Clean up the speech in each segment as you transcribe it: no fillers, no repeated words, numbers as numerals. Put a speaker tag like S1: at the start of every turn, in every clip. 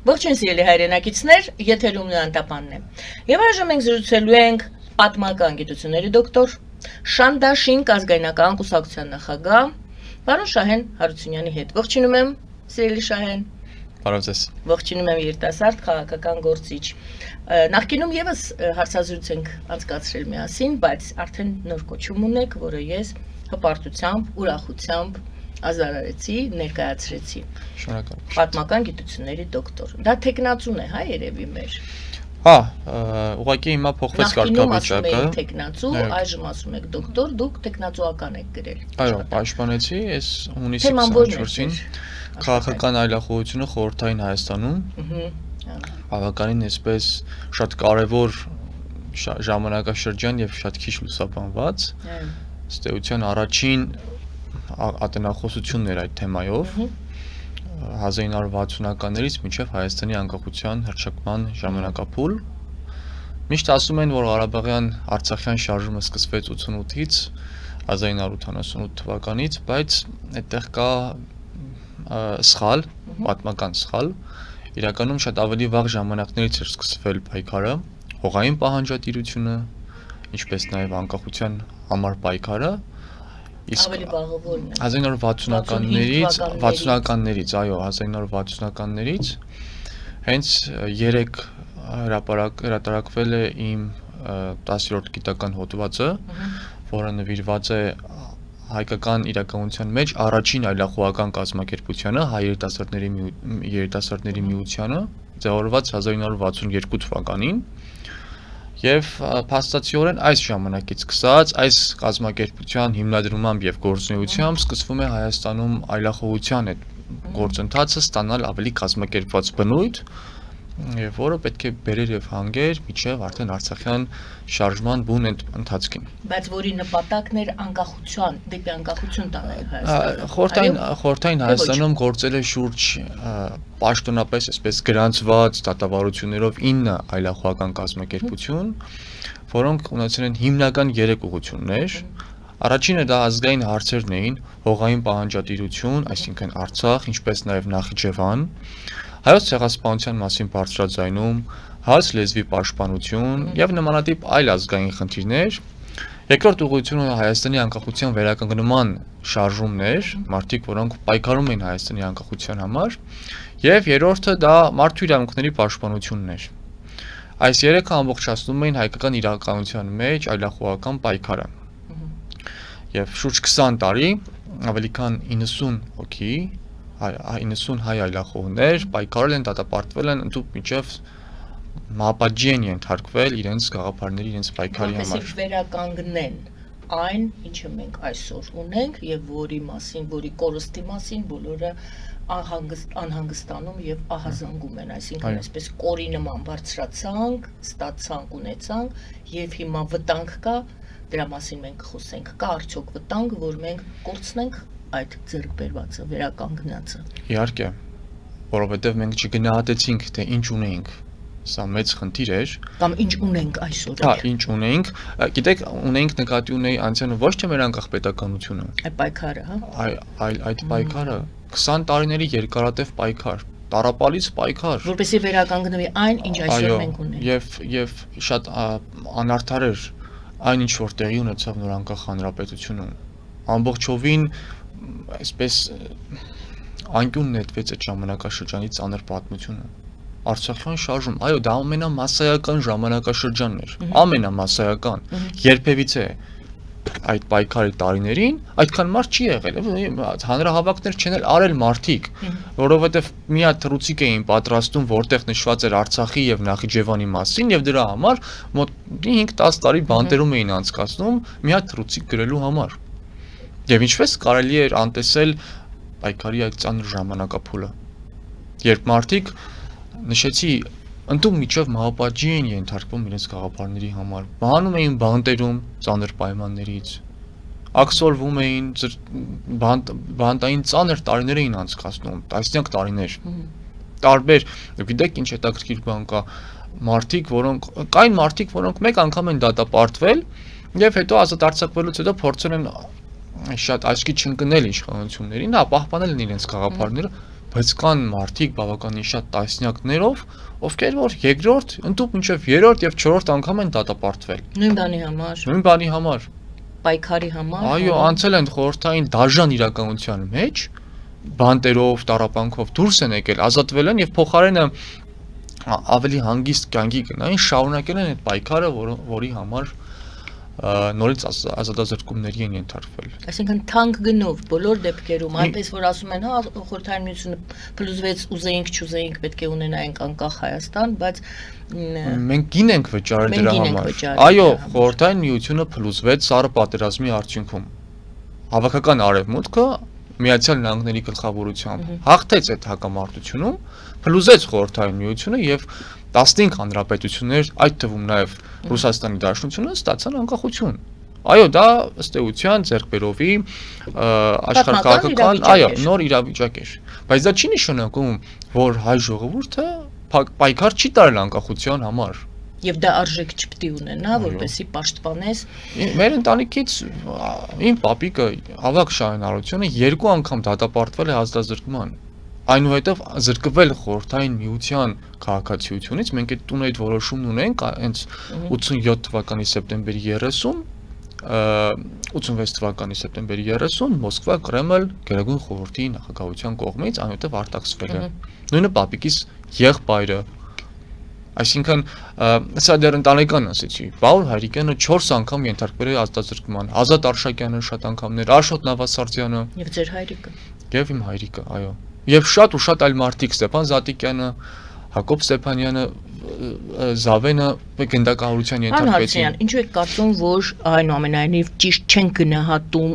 S1: Ողջույն սիրելի հայրենակիցներ, եթերում Նոյան Տապանն է։ Եվ այժմ մենք զրուցելու ենք պատմական գիտությունների դոկտոր, Շանդաշինք ազգայնական կուսակցության նախագահ պարոն Շահեն Հարությունյանի հետ։ Ողջունում եմ, սիրելի Շահեն։
S2: Բարև ձեզ։
S1: Ողջունում եմ երիտասարդ քաղաքական գործիչ։ Նախկինում եւս հարցազրույց ենք անցկացրել միասին, բայց արդեն նոր կոչում ունեք, որը ես հպարտությամբ, ուրախությամբ ազարարեցի, ներկայացրեցի։
S2: Շնորհակալ։
S1: Պատմական գիտությունների դոկտոր։ Դա տեխնացուն է, հա, երևի մեր։
S2: Հա, ուղղակի հիմա փոխվեց կարգավիճակը։
S1: Տեխնացու, այժմ ասում եք դոկտոր, դուք տեխնացուական եք գրել։
S2: Այո, պաշտպանեցի, ես հունիսի 24-ին քաղաքական այլախոհությունը խորհրդային Հայաստանում։ Բավականին այսպես շատ կարևոր ժամանակաշրջան եւ շատ քիչ լուսաբանված։ Ըստ էության առաջին ատենախոսությունն էր այդ թեմայով 1960-ականներից մինչև Հայաստանի անկախության հռչակման ժամանակափուլ։ Միշտ ասում են, որ Ղարաբաղյան Արցախյան շարժումը սկսվեց 88-ից 1988 թվականից, բայց այդտեղ կա սխալ, պատմական սխալ։ Իրականում շատ ավելի վաղ ժամանակներից էր սկսվել պայքարը, հողային պահանջատիրությունը, ինչպես նաև անկախության համար պայքարը։
S1: Իսկ ավելի վաղը որն է
S2: 1960-ականներից, այո, 1960-ականներից հենց 3 հրատարակվել է իմ 10-րդ գիտական հոդվածը, որը նվիրված է հայկական իրականության մեջ առաջին այլախոհական կազմակերպությանը, հայ երիտասարդների միությանը, ձևավորված 1962 թվականին։ Եվ փաստացիորեն այս ժամանակից սկսած այս կազմակերպության հիմնադրմամբ եւ գործունեությամբ սկսվում է Հայաստանում այլախոհության այդ գործընթացը ստանալ ավելի կազմակերպված բնույթ, եւ որը պետք է բերեր եւ հանգեր միջև արդեն Արցախյան շարժման բուն ընթացքին։
S1: Բայց որի նպատակն էր անկախություն, դեպի անկախություն տանել Հայաստանը։
S2: Խորհրդային Հայաստանում գործել է շուրջ պաշտոնապես այսպես գրանցված դատավարություններով 9 այլախոհական կազմակերպություն, որոնք ունեցել են հիմնական 3 ուղղություններ։ Առաջինը դա ազգային հարցերն էին, հողային պահանջատիրություն, այսինքն Արցախ, ինչպես նաև Նախիջևան, հայոց ցեղասպանության մասին բարձրաձայնում, հայոց լեզվի պաշտպանություն եւ նմանատիպ այլ ազգային խնդիրներ։ Երկրորդ ուղղությունը Հայաստանի անկախության վերականգնման շարժումն էր, մարդիկ, որոնք պայքարում էին Հայաստանի անկախության համար, եւ երրորդը դա մարդու իրավունքների պաշտպանությունն էր։ Այս երեքը ամբողջացնում էին հայկական իրականության մեջ այլախոհական պայքարը։ Եվ շուրջ 20 տարի ավելի քան 90 հոգի 90 հայ այլախոհներ պայքարել են, դատապարտվել են, ընդհանուր միջև մահապատժի են ենթարկվել իրենց գաղափարների, իրենց պայքարի համար։
S1: Որպեսզի վերականգնեն այն, ինչը մենք այսօր ունենք եւ որի մասին, որի կորստի մասին բոլորը անհանգստանում եւ ահազանգում են, այսինքն այսպես կորի նման բարձրացանք, ստացանք, ունեցանք եւ հիմա վտանգ կա, դրա մասին մենք խոսենք, կա արդյոք վտանգ, որ մենք կորցնենք այդ ձեռքբերվածը, վերականգնածը։
S2: Իհարկե, որովհետև մենք չգնահատեցինք, թե ինչ ունենք, սա մեծ խնդիր էր։
S1: Կամ ինչ ունենք այսօր։
S2: Հա, ինչ ունենք, գիտեք, ունենք նկատի ունեի անցյալը ոչ թե մեր անկախ պետականությունը։
S1: Այդ պայքարը, հա։
S2: Այդ պայքարը 20 տարիների երկարատև պայքար, տառապալից պայքար։
S1: Որպեսզի վերականգնվի այն, ինչ այսօր մենք ունենք։
S2: Եվ շատ անարդար էր այն, ինչ որ տեղի ունեցավ նոր անկախ հանրապետությունում։ Ամբողջովին այսպես անկյուն նետվեց այդ ժամանակաշրջանի ծանր պատմությունը։ Արցախյան շարժում, այո, դա ամենամասսայական ժամանակաշրջանն էր, ամենամասսայական, երբևիցե այդ պայքարի տարիներին այդքան մարդ չի եղել, հանրահավաքներ չեն արել մարդիկ, որովհետև մի հատ թռուցիկ էին պատրաստում, որտեղ նշված էր Արցախի եւ Նախիջևանի մասին եւ դրա համար մոտ 5-10 տարի բանտերում էին անցկացնում մի հատ թռուցիկ գրելու համար։ Եվ ինչպես կարելի էր անտեսել պայքարի այդ ծանր ժամանակափուլը, երբ մարդիկ նշեցի ընդդեմ միջև մահապատժի են ենթարկվում իրենց գաղափարների համար, մահանում էին բանտերում ծանր պայմաններից, ակսորվում էին բանտային ծանր տարիներ էին անցկացնում, տասնյակ տարիներ, տարբեր, գիտեք ինչ հետաքրքիր բան կա, կային մարդիկ, որոնք մեկ անգամ են դատապարտվել եւ հետո ազատ արձակվելուց հետո փորձել են շատ աչքի չընկնել իշխանություններին, հա, պահպանել են իրենց գաղափարները, բայց կան մարդիկ բավականին շատ տասնյակներով, ովքեր որ երկրորդ, ընդդուք մինչև երրորդ եւ չորրորդ անգամ են դատապարտվել։
S1: Նույն բանի համար,
S2: Նույն բանի համար։
S1: պայքարի համար։
S2: Այո, անցել են խորհրդային դաժան իրականության մեջ, բանտերով, տառապանքով դուրս են եկել, ազատվել են եւ փոխարենը ավելի հանգիստ կյանքի գնային, շարունակել են այդ պայքարը, որի համար նորից ազատազրկումների են ենթարկվել։
S1: Այսինքն թանկ գնով բոլոր դեպքերում, այնպես որ ասում են, հա, խորհրդային միությունը փլուզվեց, ուզեինք, չուզեինք, պետք է ունենայինք անկախ Հայաստան, բայց
S2: մենք գին ենք վճարել դրա համար։ Այո, խորհրդային միությունը փլուզվեց սառը պատերազմի արդյունքում։ Հավաքական արևմուտքը Միացյալ Նահանգների գլխավորությամբ հաղթեց այդ հակամարտությունում, փլուզեց խորհրդային միությունը եւ 15 հանրապետություններ, այդ թվում նաեւ Ռուսաստանի Դաշնությունը ստացան անկախություն։ Այո, դա ըստ էության ձեռքբերովի աշխարհակաղակական, այո, նոր իրավիճակ էր։ Բայց դա չի նշանակում, որ հայ ժողովուրդը պայքար չի տարել անկախության համար։
S1: Եվ դա արժեք չպետք է ունենա, որպեսզի պաշտպանես։
S2: Մեր ընտանիքից իմ պապիկը Ավագ Շահենարությունը 2 անգամ դատապարտվել է ազատազրկման։ Այնուհետև զրկվել խորհրդային միության քաղաքացիությունից, մենք այդ տուն այդ որոշումն ունենք, հենց 87 թվականի սեպտեմբերի 30, 86 թվականի սեպտեմբերի 30 Մոսկվա Կրեմլ Գերագույն խորհրդի նախագահության կողմից այնուհետև արտաքսվել է։ Նույնը պապիկիս եղբայրը։ Այսինքն սա դեռ ընտանեկան ասեցի, Պաուլ Հայրիկյանը 4 անգամ ենթարկվել է ազատազրկման, Ազատ Արշակյանը շատ անգամներ, Աշոտ Նավասարդյանը
S1: Եվ ձեր հայրիկը։
S2: Եվ իմ հայրիկը, այո։ Եվ շատ ու շատ այլ մարդիկ, Ստեփան Զատիկյանը, Հակոբ Ստեփանյանը, Զավենը գնդակահարության ենթարկվեցին։
S1: Ինչու եք կարծում, որ այնուամենայնիվ ճիշտ չենք գնահատում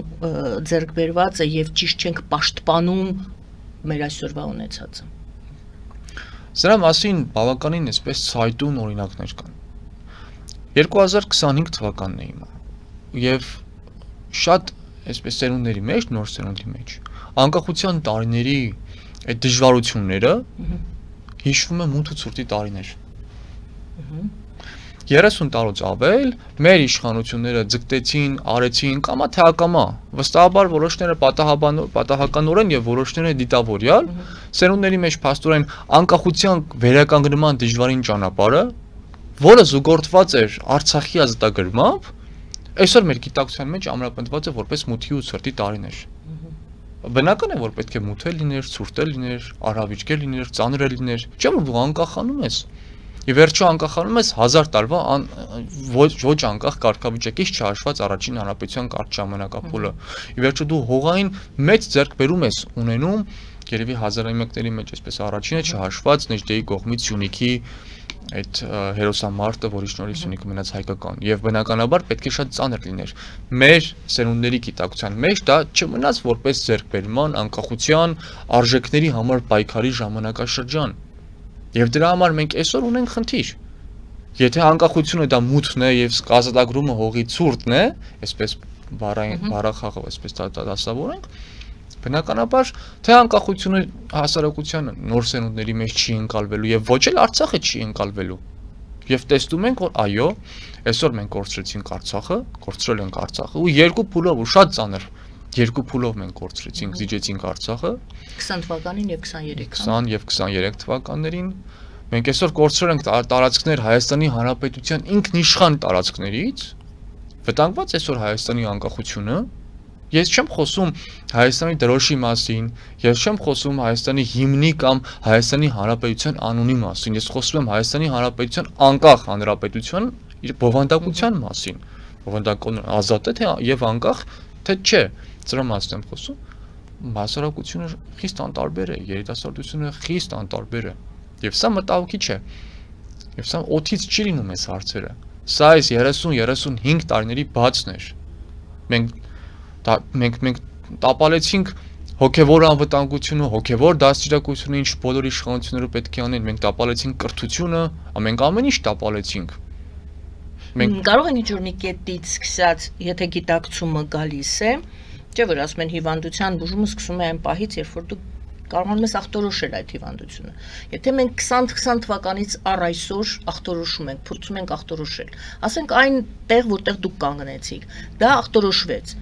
S1: ձեռք բերվածը եւ ճիշտ չենք պաշտպանում մեր այսօրվա ունեցածը։
S2: Սրա մասին բավականին այսպես ցայտուն օրինակներ կան։ 2025 թվականն է հիմա։ Եվ շատ այսպես սերունդների մեջ, նոր սերունդի մեջ, անկախության տարիների այդ դժվարությունները հիշվում է մութ ու ցուրտի տարիներ։ 30 տարուց ավել մեր իշխանությունները ձգտեցին, արեցին կամա թե ակամա, վստահաբար որոշները պատահականորեն եւ որոշները դիտավորյալ, սերունդների մեջ փաստորեն անկախության վերականգնման դժվարին ճանապարհը, որը զուգորդված էր Արցախի ազատագրմամբ, այսօր մեր գիտակցության մեջ ամրապնդված է որպես մութի ու ցուրտի տարիներ։ Բնական է, որ պետք է մութ լիներ, ցուրտ լիներ, արհավիրք լիներ, ծանր լիներ, չէ՞ որ դու անկախանում ես։ Եվ վերջո անկախանում ես 1000 տարվա ոչ անկախ կարգավիճակից չհաշված առաջին հանրապետության կարճ ժամանակափուլը։ Եվ վերջո դու հողային մեծ ձեռքբերում ես ունենում, երևի 1001-ների մեջ այսպես առաջինը չհաշված Նեժդեի կողմից Սյունիքի այդ հերոսամարտը, որի շնորհիվ Սյունիքը մնաց հայկական։ Եվ բնականաբար պետք է շատ ծանր լիներ։ Մեր սերունդների գիտակցության մեջ դա չմնաց որպես ձեռքբերման, անկախության, արժեքների համար պայքարի ժամանակաշրջան։ Եվ դրա համար մենք այսօր ունենք խնդիր։ Եթե անկախությունը դա մութն է եւ ազատագրումը հողի ցուրտն է, այսպես բառախաղով այսպես դասավորենք, բնականաբար թե անկախությունը հասարակության նոր սերունդների մեջ չի ընկալվելու եւ ոչ էլ Արցախը չի ընկալվելու։ Եվ տեսնում ենք, որ այո, այսօր մենք կորցրեցինք Արցախը, կորցրել ենք Արցախը ու երկու փուլով ու շատ ծանր երկու փուլով մենք կորցրեցինք, զիջեցինք Արցախը
S1: 20 թվականին եւ 23
S2: 20 եւ 23 թվականներին մենք այսօր կորցրել ենք տարածքներ Հայաստանի Հանրապետության ինքնիշխան տարածքներից, վտանգված այսօր Հայաստանի անկախությունը։ Ես չեմ խոսում Հայաստանի դրոշի մասին, ես չեմ խոսում Հայաստանի հիմնի կամ Հայաստանի Հանրապետության անունի մասին, ես խոսում եմ Հայաստանի Հանրապետության անկախ հանրապետության իր բովանդակության մասին։ Բովանդակությունը ազատ է թե եւ անկախ թե չէ, դրա մասին եմ խոսում։ Հասարակությունը խիստ անտարբեր է, երիտասարդությունը խիստ անտարբեր է։ Եվ սա մտահոգիչ է։ Եվ սա օդից չի լինում այս հարցերը։ Սա այս 30-35 տարիների բացն էր։ Մենք տապալեցինք հոգևոր անվտանգությունը, հոգևոր դաստիարակությունը, ինչ բոլոր իշխանությունները պետք է անեն, մենք տապալեցինք կրթությունը, մենք ամեն ինչ տապալեցինք։
S1: Կարող են ինչ-որ մի կետից սկսած, եթե գիտակցումը գալիս է, չէ՞ որ ասում են հիվանդության բուժումը սկսում է այն պահից, երբ որ դու կարողանում ես ախտորոշել այդ հիվանդությունը։ Եթե մենք 20 թվականից առ այսօր ախտորոշում ենք, փորձում ենք ախտորոշել, ասենք այն տեղ, որտեղ դուք կանգնեցիք, դա ախտորոշվեց։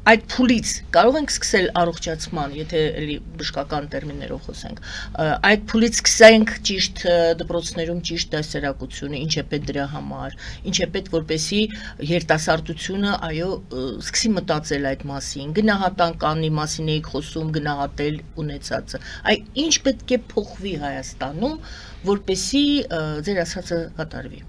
S1: այդ փուլից կարող ենք սկսել առողջացման, եթե էլի բժշկական տերմիններով խոսենք, այդ փուլից սկսենք ճիշտ դպրոցներում ճիշտ դասերակցությունը, ինչ է պետք դրա համար, ինչ է պետք որպեսզի երիտասարդությունը, այո, սկսի մտածել այդ մասին, գնահատանկանի մասին էիք խոսում, գնահատել ունեցածը, ինչ պետք է փոխվի Հայաստանում, որպեսզի ձեր ասածը կատարվի։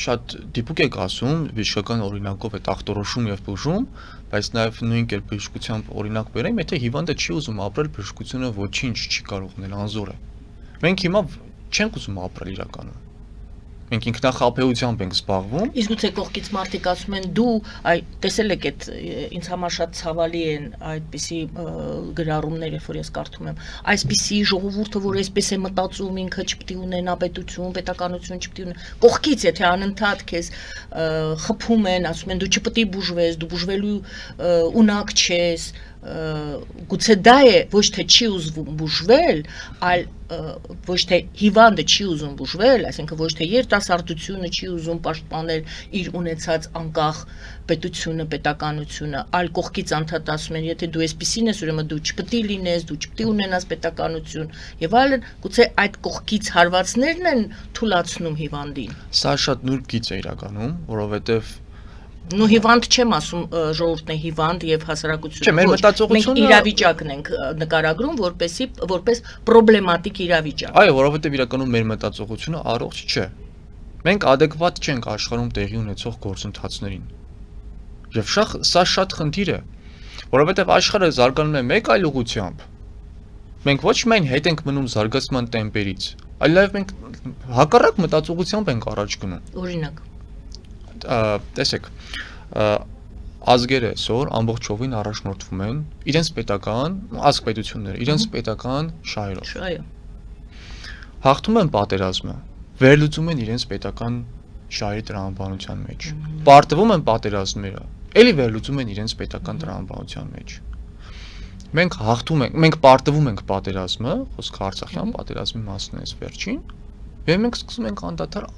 S2: Շատ դիպուկ եք ասում բժշկական օրինակով այդ ախտորոշում եւ բուժում, բայց նաեւ նույն կերպ բժշկությամբ օրինակ բերեմ, եթե հիվանդը չի ուզում ապրել, բժշկությունը ոչինչ չի կարող անել, անզոր է։ Մենք հիմա չենք ուզում ապրել իրականում։ Մենք ինքնախաբեությամբ ենք զբաղվում։
S1: Իսկ գուցե կողքից մարդիկ ասում են դու, տեսել եք այդ ինձ համար շատ ցավալի են այդպիսի գրառումները, որ ես կարդում եմ, այսպիսի ժողովուրդը, որ այսպես է մտածում, ինքը չպետք է ունենա պետություն, պետականություն չպետք է ունենա։ Կողքից եթե անընդհատ քեզ խփում են, ասում են դու չպետք է բուժվես, դու բուժվելու ունակ չես, գուցե դա է ոչ թե չի ուզում բուժվել, այլ ոչ թե հիվանդը չի ուզում բուժվել, այսինքն ոչ թե երիտասարդությունը չի ուզում պաշտպանել իր ունեցած անկախ պետությունը, պետականությունը, այլ կողքից անդադ ասում են, եթե դու այսպեսին ես, ուրեմն դու չպետք է լինես, դու չպետք է ունենաս պետականություն, եւ այլն, գուցե այդ կողքից հարվածներն են թուլացնում հիվանդին։
S2: Սա շատ նուրբ գիծ է իրականում, որովհետեւ
S1: Նու հիվանդ չեմ ասում ժողովուրդն է հիվանդ եւ հասարակությունը։
S2: Չէ, մեր մտածողությունը
S1: մենք իրավիճակն ենք նկարագրում որպես պրոբլեմատիկ իրավիճակ։
S2: Այո, որովհետեւ իրականում մեր մտածողությունը առողջ չէ։ Մենք adekvat չենք աշխարհում տեղի ունեցող գործընթացներին։ Եվ սա շատ խնդիր է, որովհետեւ աշխարհը զարգանում է մեկ այլ ուղղությամբ։ Մենք ոչ միայն հետ ենք մնում զարգացման տեմպերից, այլև մենք հակառակ մտածողությամբ ենք առաջ գնում։
S1: Օրինակ
S2: տեսեք, ազգերը այսօր ամբողջովին առաջնորդվում են իրենց պետական ազգ պետությունները, իրենց պետական շահերով։
S1: Այո։
S2: Հաղթում են պատերազմը, վերլուծում են իրենց պետական շահերի տրամաբանության մեջ։ Պարտվում են պատերազմները, ելի վերլուծում են իրենց պետական տրամաբանության մեջ։ Մենք հաղթում ենք, մենք պարտվում ենք պատերազմը, խոսքը Արցախյան պատերազմի մասն է վերջին, եւ մենք սկսում ենք անդադար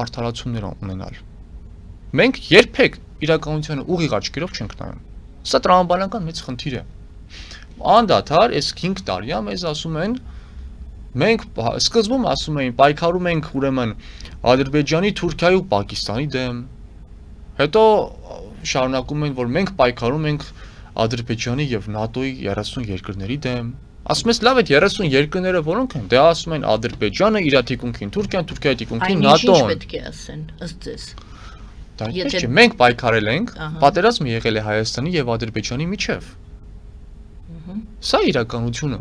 S2: արդարացումներ ունենալ։ Մենք երբեք իրականությանը ուղիղ աչքերով չենք նայում։ Սա տրամաբանական մեծ խնդիր է։ Անդադար այս 5 տարի է մեզ ասում են, մենք սկզբում ասում էին պայքարում ենք ուրեմն Ադրբեջանի, Թուրքիայի ու Պակիստանի դեմ։ Հետո շարունակում են, որ մենք պայքարում ենք Ադրբեջանի եւ ՆԱՏՕ-ի 30 երկրների դեմ։ Ասում ես լավ, այդ 30 երկրները որոնք են։ Դե ասում են Ադրբեջանը, իր թիկունքին Թուրքիան, Թուրքիայի թիկունքին ՆԱՏՕ-ն։
S1: Ինչ պետք է ասեն, ըստ ձեզ։
S2: Դա չէ, մենք պայքարել ենք, պատերազմը եղել է Հայաստանի եւ Ադրբեջանի միջև։ Սա իրականությունը։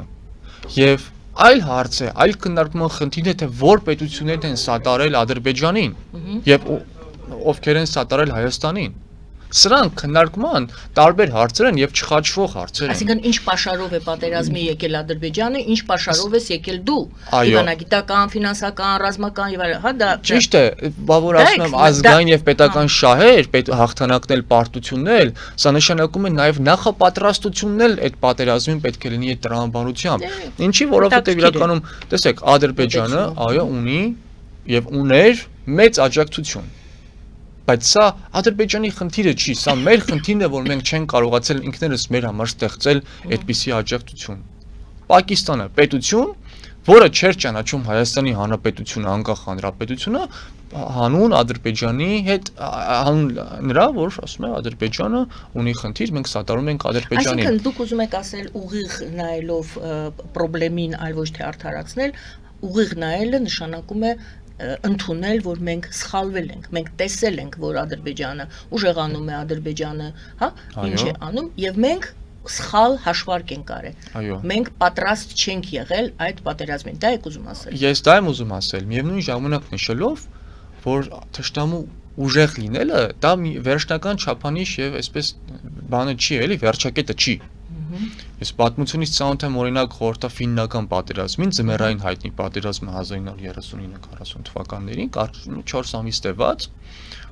S2: Եվ այլ հարց է, այլ քննարկման խնդիր է, թե որ պետություններն են սատարել Ադրբեջանին եւ ովքեր են սատարել Հայաստանին։ Սրանք քննարկման տարբեր հարցեր են եւ չխաչվող հարցեր են։
S1: Այսինքն ինչ պաշարով է պատերազմի եկել Ադրբեջանը, ինչ պաշարով ես եկել դու։ Դիվանագիտական, ֆինանսական, ռազմական եւ այլն, հա դա
S2: ճիշտ է, բավոր ասում եմ ազգային եւ պետական շահեր, հաղթանակնել պարտություններ, սա նշանակում է նաեւ նախապատրաստությունն էլ այդ պատերազմին պետք է լինի այդ տրամաբանությամբ։ Ինչի, որովհետեւ իրականում, տեսեք, Ադրբեջանը, այո, ունի եւ ուներ մեծ աջակցություն։ Բայց սա Ադրբեջանի խնդիրը չի, սա մեր խնդիրն է, որ մենք չենք կարողացել ինքներս մեր համար ստեղծել այդպիսի աջակցություն։ Պակիստանը պետություն, որը չէր ճանաչում Հայաստանի Հանրապետությունը, անկախ հանրապետությունը, հանուն Ադրբեջանի հետ, հանուն նրա, որ ասում է Ադրբեջանը ունի խնդիր, մենք սատարում ենք Ադրբեջանին։
S1: Այսինքն դուք ուզում եք ասել ուղիղ նայելով պրոբլեմին, այլ ոչ թե արդարացնել, ուղիղ նայելը նշանակում է ընդունել, որ մենք սխալվել ենք, մենք տեսել ենք, որ Ադրբեջանը ուժեղանում է Ադրբեջանը, հա, ինչ է անում, եւ մենք սխալ հաշվարկ ենք արել։ Մենք պատրաստ չենք եղել այդ պատերազմին, դա եք ուզում ասել։
S2: Ես դա եմ ուզում ասել, միևնույն ժամանակ նշելով, որ թշնամու ուժեղ լինելը դա մի վերջնական չափանիշ եւ այսպես բանը չի, էլի վերջակետը չի։ Ես պատմությունից ծանոթ եմ օրինակ խորհրդաֆիննական պատերազմին, ձմեռային հայտնի պատերազմը 1939-40 թվականներին, 4 ամիս տևած,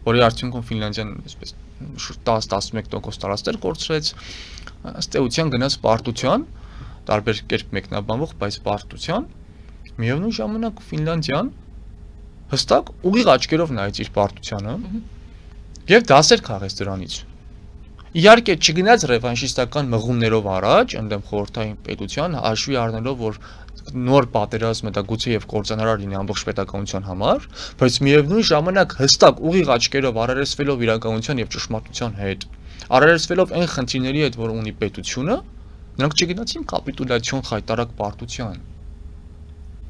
S2: որի արդյունքում Ֆինլանդիան այսպես շուրջ 10-11% տարածքներ կորցրեց, ըստ էության գնաց պարտության, տարբեր կերպ մեկնաբանվող, բայց պարտության, միևնույն ժամանակ Ֆինլանդիան հստակ ուղիղ աչքերով նայեց իր պարտությանը եւ դասեր քաղեց դրանից։ Իհարկե չգնաց ռևանշիստական մղումներով առաջ, ընդդեմ խորհրդային պետության, հաշվի առնելով, որ նոր պատերազմը դա գուցե եւ կործանարար լինի ամբողջ պետականության համար, բայց միևնույն ժամանակ հստակ ուղիղ աչքերով առերեսվելով իրականության եւ ճշմարտության հետ, առերեսվելով այն խնդիրների հետ, որ ունի պետությունը, նրանք չգնացին կապիտուլյացիոն խայտարակ պարտության։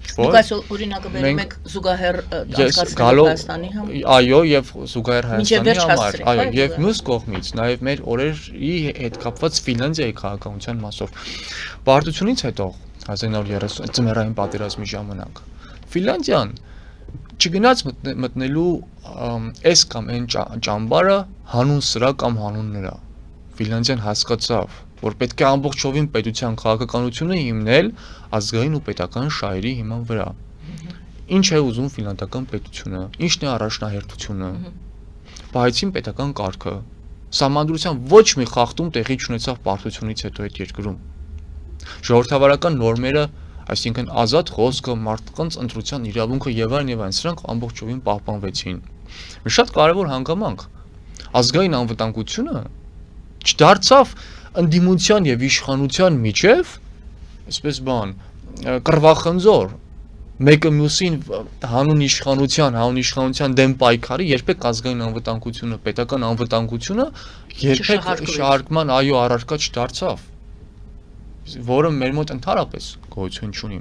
S1: Դուք այս օրինակը բերում եք զուգահեռ անցկացնելու Հայաստանի համար։
S2: Այո, եւ զուգահեռ Հայաստանի համար, այո, եւ
S1: այո,
S2: մյուս կողմից նաեւ մեր օրերի հետ կապված Ֆինլանդիայի քաղաքականության մասով։ Պարտությունից հետո 1930 ծմերային պատերազմի ժամանակ Ֆինլանդիան չգնաց մտնելու այս կամ այն ճամբարը հանուն սրա կամ հանուն նրա։ Ֆինլանդիան հասկացավ, որ պետք է ամբողջովին պետության քաղաքականությունը հիմնել ազգային ու պետական շահերի հիման վրա։ Ինչ է ուզում ֆինլանդական պետությունը, ինչն է առաջնահերթությունը։ Պահեցին պետական կարգը։ Սահմանադրության ոչ մի խախտում տեղի չունեցավ պարտությունից հետո այդ երկրում։ Ժողովրդավարական նորմերը, այսինքն ազատ խոսքը, մարդկանց ընտրության իրավունքը եւ այլն, սրանք ամբողջովին պահպանվեցին։ Մի շատ կարևոր հանգամանք, ազգային անվտանգությունը չդարձավ ընդդիմության եւ իշխանության միջև, այսպես բան, կռվախնձոր, մեկը մյուսին հանուն իշխանության դեմ պայքարի, երբեք ազգային անվտանգությունը, պետական անվտանգությունը երբեք շահարկման այո առարկա չդարձավ, որը մեր մոտ ընդհանրապես գոյություն չունի։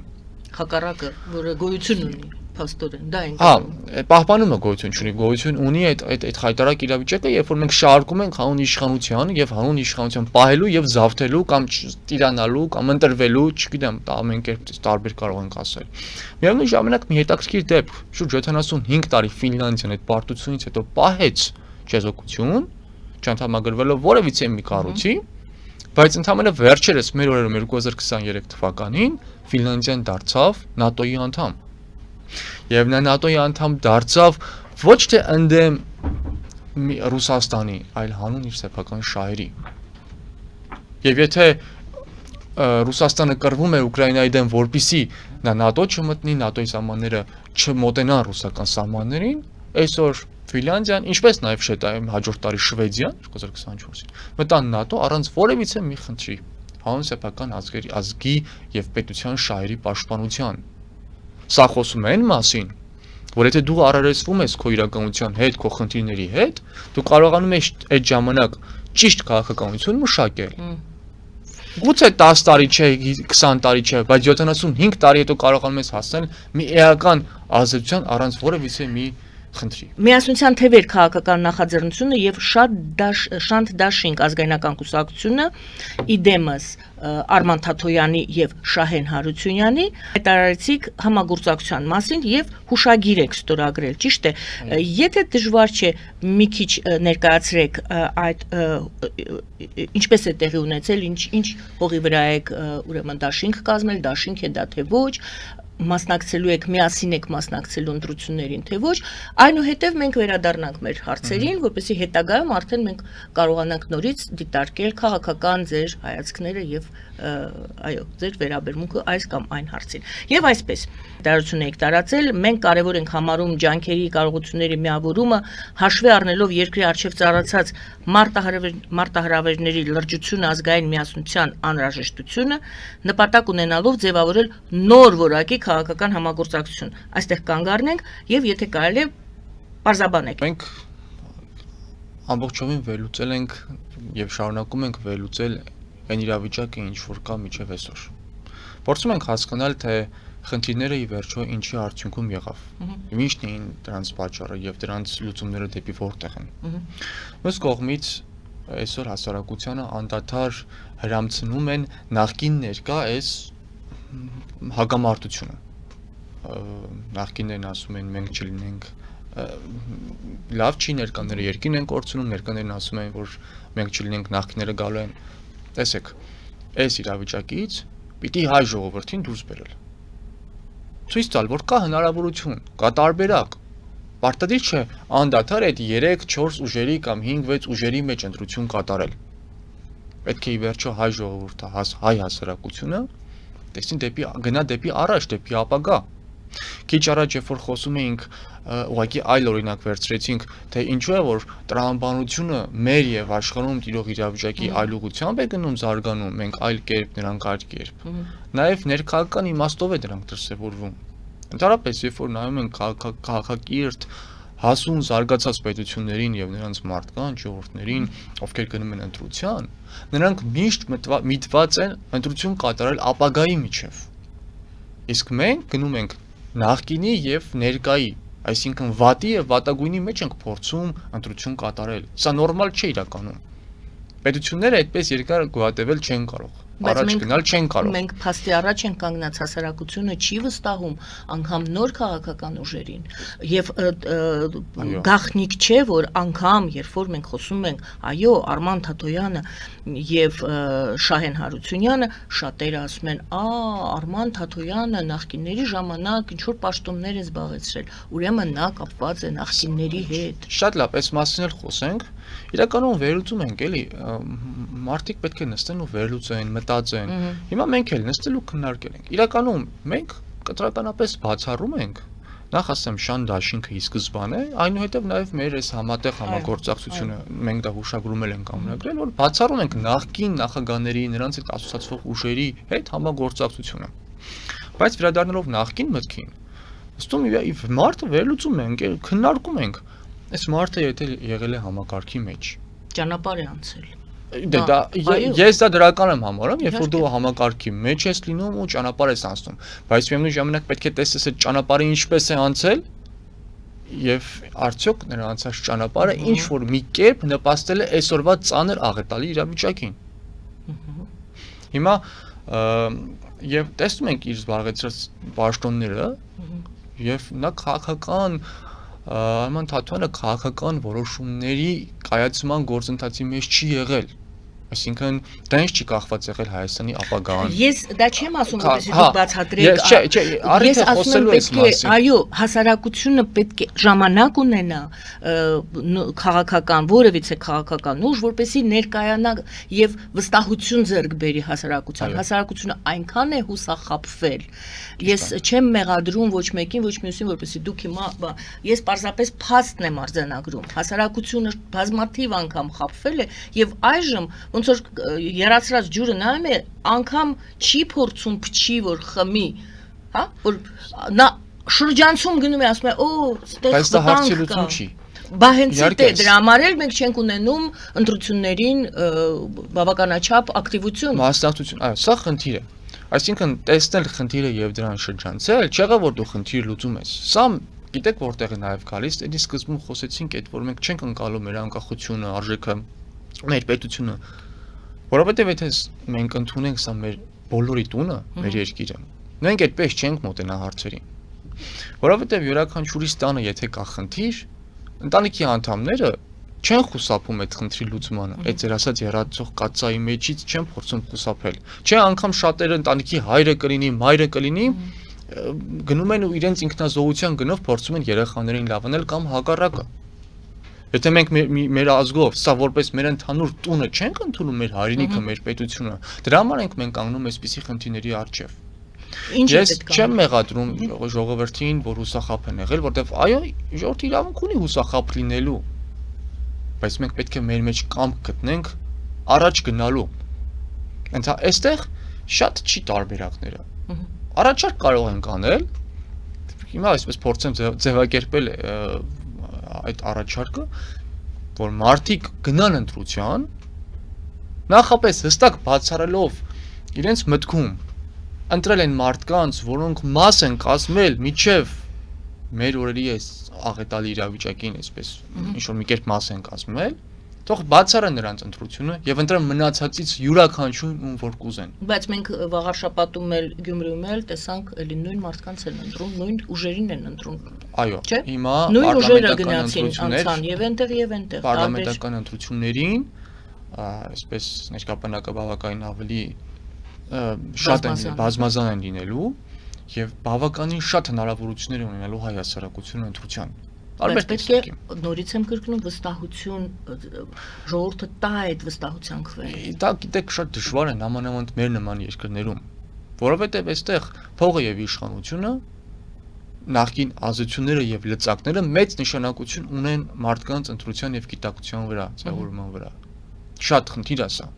S1: Հակառակը, որը գոյություն ունի, փաստորեն, դա ենք։
S2: Պահպանումը գոյություն չունի, գոյություն ունի այդ խայտարակ իրավիճակը, երբ որ մենք շահարկում ենք հանուն իշխանության եւ հանուն իշխանության պահելու եւ զավթելու կամ տիրանալու կամ ընտրվելու, չգիտեմ, ամեն կերպ տարբեր կարող ենք ասել։ Միևնույն ժամանակ մի հետաքրքիր դեպք, շուրջ 75 տարի Ֆինլանդիան այդ պարտությունից հետո պահեց չեզոքություն, չընդհանրագրվելով որևիցե մի կառույցի, բայց ընդհանրապես վերջերս մեր օրերում 2023 թվականին Ֆինլանդիան դարձավ ՆԱՏՕ-ի անդամ։ Եվ նա ՆԱՏՕ-ի անդամ դարձավ ոչ թե ընդդեմ Ռուսաստանի, այլ հանուն իր սեփական շահերի։ Եվ եթե Ռուսաստանը կռվում է Ուկրաինայի դեմ, որպեսզի նա ՆԱՏՕ չմտնի, ՆԱՏՕ-ի սահմանները չմոտենան ռուսական սահմաններին, այսօր Ֆինլանդիան, ինչպես նաև շետայում հաջորդ տարի Շվեդիան 2024-ին, մտան ՆԱՏՕ առանց որևիցե մի խնդրի, հանուն սեփական ազգի եւ պետության շահերի պաշտպանության։ Սա խոսում է այն մասին, որ եթե դու առերեսվում ես քո իրականության հետ, քո խնդիրների հետ, դու կարողանում ես այդ ժամանակ ճիշտ քաղաքականություն մշակել։ Գուցե 10 տարի չէ, 20 տարի չէ, բայց 75 տարի հետո կարողանում ես հասնել մի էական ազատության առանց որևիցե մի խնդրի։
S1: Միասնության թևեր քաղաքական նախաձեռնությունը եւ Շանթ Դաշինգ ազգայնական կուսակցությունը իդեմս Արման Թաթոյանի եւ Շահեն Հարությունյանի հայտարարեցիք համագործակցության մասին եւ հուշագիր եք ստորագրել, ճիշտ է։ Եթե դժվար չէ մի քիչ ներկայացրեք այդ ինչպես է տեղի ունեցել, ինչ հողի վրա եք ուրեմն դաշինք կազմել, դաշինք է դա թե ոչ, մասնակցելու եք, միասին եք մասնակցելու ընտրություններին, թե ոչ, այնուհետև մենք վերադառնանք մեր հարցերին, որպեսզի հետագայում արդեն մենք կարողանանք նորից դիտարկել քաղաքական ձեր հայացքները եւ այո, ձեր վերաբերմունքը այս կամ այն հարցին։ Եվ այսպես, դարություն եք տարածել, մենք կարևոր ենք համարում ջանքերի կարողությունների միավորումը, հաշվի առնելով երկրի առջև ծառացած մարտահրավերների լրջությունը, ազգային միասնության անհրաժեշտությունը, նպատակ ունենալով ձևավորել նոր որակի քաղաքական համագործակցություն։ Այստեղ կանգ առնենք եւ եթե կարելի է պարզաբանեք։
S2: Մենք ամբողջովին վերլուծել ենք եւ շարունակում ենք վերլուծել այն իրավիճակը, ինչ որ կա միջև այսօր։ Փորձում ենք հասկանալ, թե խնդիրները ի վերջո ինչի արդյունքում եղավ։ Ինչն էին դրանց պատճառը եւ դրանց լուծումները դեպի որտեղ են։ Մյուս կողմից այսօր հասարակությանը անդադար հրամցնում են նախկին ներկա այս հագամարտությունը։ Նախկիններն ասում են մենք չլինենք լավ չի, ներկաները երկին են կորցնում, ներկաներն ասում են, որ մենք չլինենք, նախկինները գալու են։ Տեսեք, այս իրավիճակից պիտի հայ ժողովրդին դուրս բերել։ Ցույց տալ, որ կա հնարավորություն, կա տարբերակ։ Պարտադիր չէ անդադար այդ 3-4 ուժերի կամ 5-6 ուժերի մեջ ընտրություն կատարել։ Պետք է ի վերջո հայ ժողովուրդը, հայ հասարակությունը տեսնի գնա դեպի առաջ, դեպի ապագա։ Քիչ առաջ երբ որ խոսում էինք ուղղակի այլ օրինակ վերցրեցինք, թե ինչու է որ տրամաբանությունը մեր եւ աշխարհում տիրող իրավիճակի այլ ուղղությամբ է գնում զարգանում, մենք այլ կերպ, նրանք այլ կերպ։ Նաեւ ներքաղաքական իմաստով է դրանք դրսևորվում։ Ընդհանրապես, երբ որ նայում ենք քաղաքակիրթ հասուն զարգացած պետություններին եւ նրանց մարդկանց, ժողովուրդներին, ովքեր գնում են ընտրության, նրանք միշտ միտված են ընտրություն կատարել ապագայի միջև։ Իսկ մենք գնում ենք նախկինի եւ ներկայի, այսինքն վատի եւ վատագույնի մեջ ենք փորձում ընտրություն կատարել։ Սա նորմալ չէ իրականում։ Պետությունները այդպես երկար գոյատևել չեն կարող։ Առաջ գնալ չեն կարող։
S1: Մենք փաստի առաջ ենք կանգնած, հասարակությունը չի վստահում անգամ նոր քաղաքական ուժերին եւ գաղտնիք չէ որ անգամ երբ որ մենք խոսում ենք այո Արման Թաթոյանը եւ Շահեն Հարությունյանը շատերը ասում են Արման Թաթոյանը նախկինների ժամանակ ինչ որ պաշտոններ է զբաղեցրել ուրեմն նա կապված է նախկինների հետ։
S2: Շատ լավ, այս մասին էլ խոսենք։ Իրականում վերլուծում ենք, էլի, մարդիկ պետք է նստեն ու վերլուծեն, մտածեն։ Հիմա մենք էլ նստել ու քննարկել ենք։ Իրականում մենք կտրականապես բացառում ենք, նախ ասեմ Շան դաշինքը ի սկզբանե, այնուհետև նաև մեր այս համատեղ համագործակցությունը մենք դա հուշագրումել ենք ամրագրել, որ բացառում ենք նախկին նախագահների, նրանց հետ ասոցացվող ուժերի հետ համագործակցությունը։ Բայց վերադառնալով նախկին մտքին, ըստում մարդը վերլուծում ենք, քննարկում ենք։ Այս մարդը եթե եղել է համակարգի մեջ,
S1: ճանապարհ է անցել։
S2: Ես դա դրական եմ համարում, երբ որ դու համակարգի մեջ ես լինում ու ճանապարհ ես անցնում, բայց միևնույն ժամանակ պետք է տեսես այդ ճանապարհը ինչպես է անցել եւ արդյոք նրա անցած ճանապարհը ինչ որ մի կերպ նպաստել է այսօրվա ծանր աղետալի իրավիճակին։ Հիմա եւ տեսնում ենք իր զբաղեցրած պաշտոնները եւ նա քաղաքական Արման Թաթոյանը քաղաքական որոշումների կայացման գործընթացի մեջ չի եղել։ Այսինքն դա ինչ չի կախված եղել Հայաստանի ապագան։
S1: Ես դա չեմ ասում, որպեսզի դուք բացատրեք։ Ես ասում եմ պետք է, այո, հասարակությունը պետք է ժամանակ ունենա քաղաքական, որևիցե քաղաքական ուժ, որպեսզի ներկայանա եւ վստահություն ձեռք բերի հասարակության։ Հասարակությունը այնքան է հուսախաբվել։ Ես չեմ մեղադրում ոչ մեկին, ոչ մյուսին, որպեսզի դուք հիմա ես պարզապես փաստն եմ արձանագրում։ Հասարակությունը բազմաթիվ անգամ խաբվել է եւ այժմ ոնց որ երացրած ջուրը նայում է, անգամ չի փորձում փչի որ խմի, հա, որ նա շրջանցում գնում է ասում է, ստեղ
S2: բայց դա հարցելություն չի։
S1: Բա հենց այդ է, դրա համար էլ մենք չենք ունենում ընտրություններին բավականաչափ ակտիվություն։
S2: Մասնակցություն, այո, սա խնդիր է։ Այսինքն տեսնել խնդիրը եւ դրան շրջանցել, չեղա որ դու խնդիր լուծում ես։ Սա գիտեք որտեղ է նաեւ գալիս, դե սկզբում խոսեցինք այդ որ մենք չենք ընկալում մեր անկախությունը, արժեքը, մեր պետությունը, որովհետեւ եթե մենք ընդունենք սա մեր բոլորի տունը, մեր երկիրը, մենք այդպես չենք մոտենա հարցերին։ Որովհետեւ յուրաքանչյուրի տանը եթե կա խնդիր, ընտանիքի անդամները չեն խուսափում այդ խնդրի լուծմանը, այդ ձեր ասած երացող կացայի մեջից չեն փորձում խուսափել։ Չէ, անգամ շատերը ընտանիքի հայրը կլինի, մայրը կլինի, գնում են ու իրենց ինքնազոհության գնով փորձում են երեխաներին լավանել կամ հակառակը։ Եթե մենք մեր ազգով սա որպես մեր ընդհանուր տունը չենք ընդունում մեր հայրենիքը, մեր պետությունը, դրա համար ենք կանգնում այսպիսի խնդիրների առջև։ Ես չեմ մեղադրում ժողովրդին, որ հուսախաբ են եղել, որտեվ այո, ժողովրդը իրավունք ունի հուսախաբ լինելու, բայց մենք պետք է մեր մեջ կամք գտնենք առաջ գնալու։ Այստեղ շատ չի տարբերակները։ Առաջարկ կարող ենք անել, հիմա այսպես փորձեմ ձևակերպել այդ առաջարկը, որ մարդիկ գնան ընտրության, նախապես հստակ բացառելով իրենց մտքում ընտրել են մարդկանց, որոնք մաս են կազմել միջև մեր օրերի այս աղետալի իրավիճակին, այսպես ինչ-որ մի կերպ մաս են կազմել, թող բացառեն նրանց ընտրությունը եւ ընտրեն մնացածից յուրաքանչյուրն ում որ կուզեն։
S1: Բայց մենք վաղար շաբաթում էլ Գյումրիում էլ տեսանք, էլի նույն մարդկանց են ընտրում, նույն ուժերին են ընտրում։
S2: Այո, հիմա
S1: նույն ուժերը գնացին անցան եւ այնտեղ։
S2: Պարլամենտական ընտրություններին, այսպես ներկայապանակը բավականին ավելի շատ են բազմազան են լինելու եւ բավականին շատ հնարավորություններ ունենալու հայ հասարակությունը ընտրության։
S1: Բայց պետք է նորից եմ կրկնում վստահություն ժողովուրդը տա այդ վստահության քվեն։
S2: Դա գիտեք շատ դժվար է նամանավանդ մեր նման երկրներում, որովհետեւ այստեղ փողը եւ իշխանությունը նախկին ազդությունները եւ լծակները մեծ նշանակություն ունեն մարդկանց ընտրության եւ գիտակցության վրա, ձևավորման վրա։ Շատ խնդիր է սա։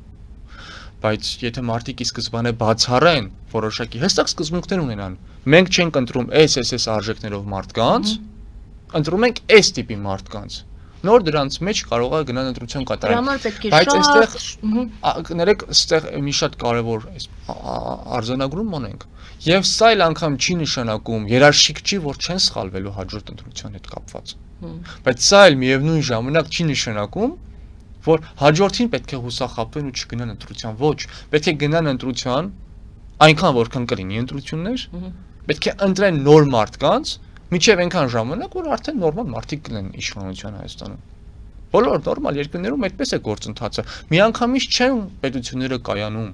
S2: Բայց եթե մարդիկ ի սկզբանե բացառեն որոշակի հստակ սկզբունքներ ունենան, մենք չենք ընտրում այս արժեքներով մարդկանց, ընտրում ենք այս տիպի մարդկանց։ Նոր դրանց մեջ կարող է գնալ ընտրության կատարել։ Բայց այստեղ կներեք, այստեղ մի շատ կարևոր արձանագրում ունենք։ Եվ սա էլ անգամ չի նշանակում, երաշխիք չի, որ չեն սխալվելու հաջորդ ընտրության հետ կապված։ Բայց սա էլ միևնույն ժամանակ չի նշանակում, որ հաջորդին պետք է հուսախաբվեն ու չգնան ընտրության։ Ոչ, պետք է գնան ընտրության, այնքան որքան կլինի ընտրություններ, պետք է ընտրեն նոր մարդկանց, միջև այնքան ժամանակ, որ արդեն նորմալ մարդիկ կլինեն իշխանության Հայաստանում։ Բոլոր նորմալ երկրներում այդպես է գործընթացը։ Միանգամից չեն պետությունները կայանում,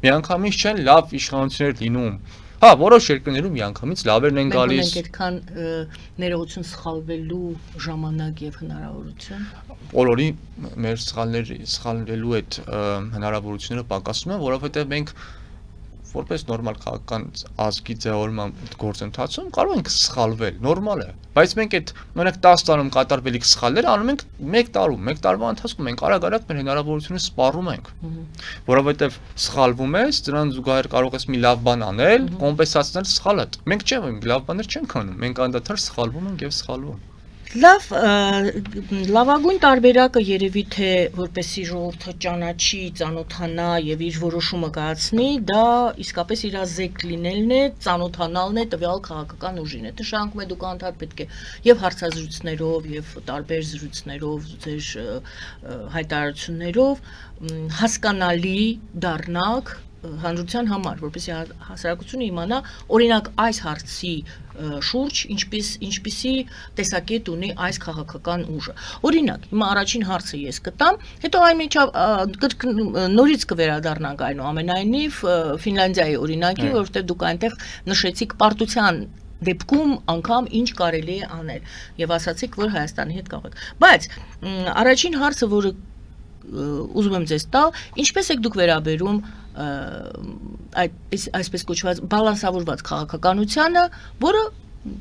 S2: միանգամից չեն լավ իշխանություններ լինում։ Հա, որոշ երկրներում միանգամից լավերն են գալիս։
S1: Մենք այդքան ներողություն սխալվելու ժամանակ եւ հնարավորություն։
S2: Բոլորի մեր սխալվելու այդ հնարավորությունները պակասում են, որովհետեւ մենք որպես նորմալ քաղաքական ազգի ձևավորման գործընթացում կարող ենք սխալվել, նորմալ է, բայց մենք այդ օրինակ 10 տարում կատարվելիք սխալները անում ենք 1 տարվա ընթացքում մենք արագ մեր հնարավորությունը սպառում ենք, որովհետև սխալվում ես, դրան զուգահեռ կարող ես մի լավ բան անել, կոմպենսացնել սխալդ։ Մենք լավ բաներ չենք անում, մենք անդադար սխալվում ենք եւ սխալվում։
S1: Լավ, լավագույն տարբերակը երևի թե որպեսի ժողովուրդը ճանաչի, ծանոթանա եւ իր որոշումը կայացնի, դա իսկապես իր ազգ լինելն է, ծանոթանալն է տվյալ քաղաքական ուժին։ Դա շարունակում է դուք անդադար պետք է եւ հարցազրույցներով եւ տարբեր զրույցներով, ձեր հայտարարություններով հասկանալի դառնաք հանրության համար, որպեսզի հասարակությունը իմանա, օրինակ այս հարցի շուրջ ինչպիսի տեսակետ ունի այս քաղաքական ուժը։ Օրինակ, հիմա առաջին հարցը ես կտամ, հետո նորից կվերադառնանք այնուամենայնիվ Ֆինլանդիայի օրինակին, որովհետև դուք այնտեղ նշեցիք պարտության դեպքում անգամ ինչ կարելի է անել եւ ասացիք, որ Հայաստանի հետ կապ եք։ Բայց առաջին հարցը, որը ուզում եմ ձեզ տալ, ինչպես եք դուք վերաբերում այսպես կոչված բալանսավորված քաղաքականությանը, որը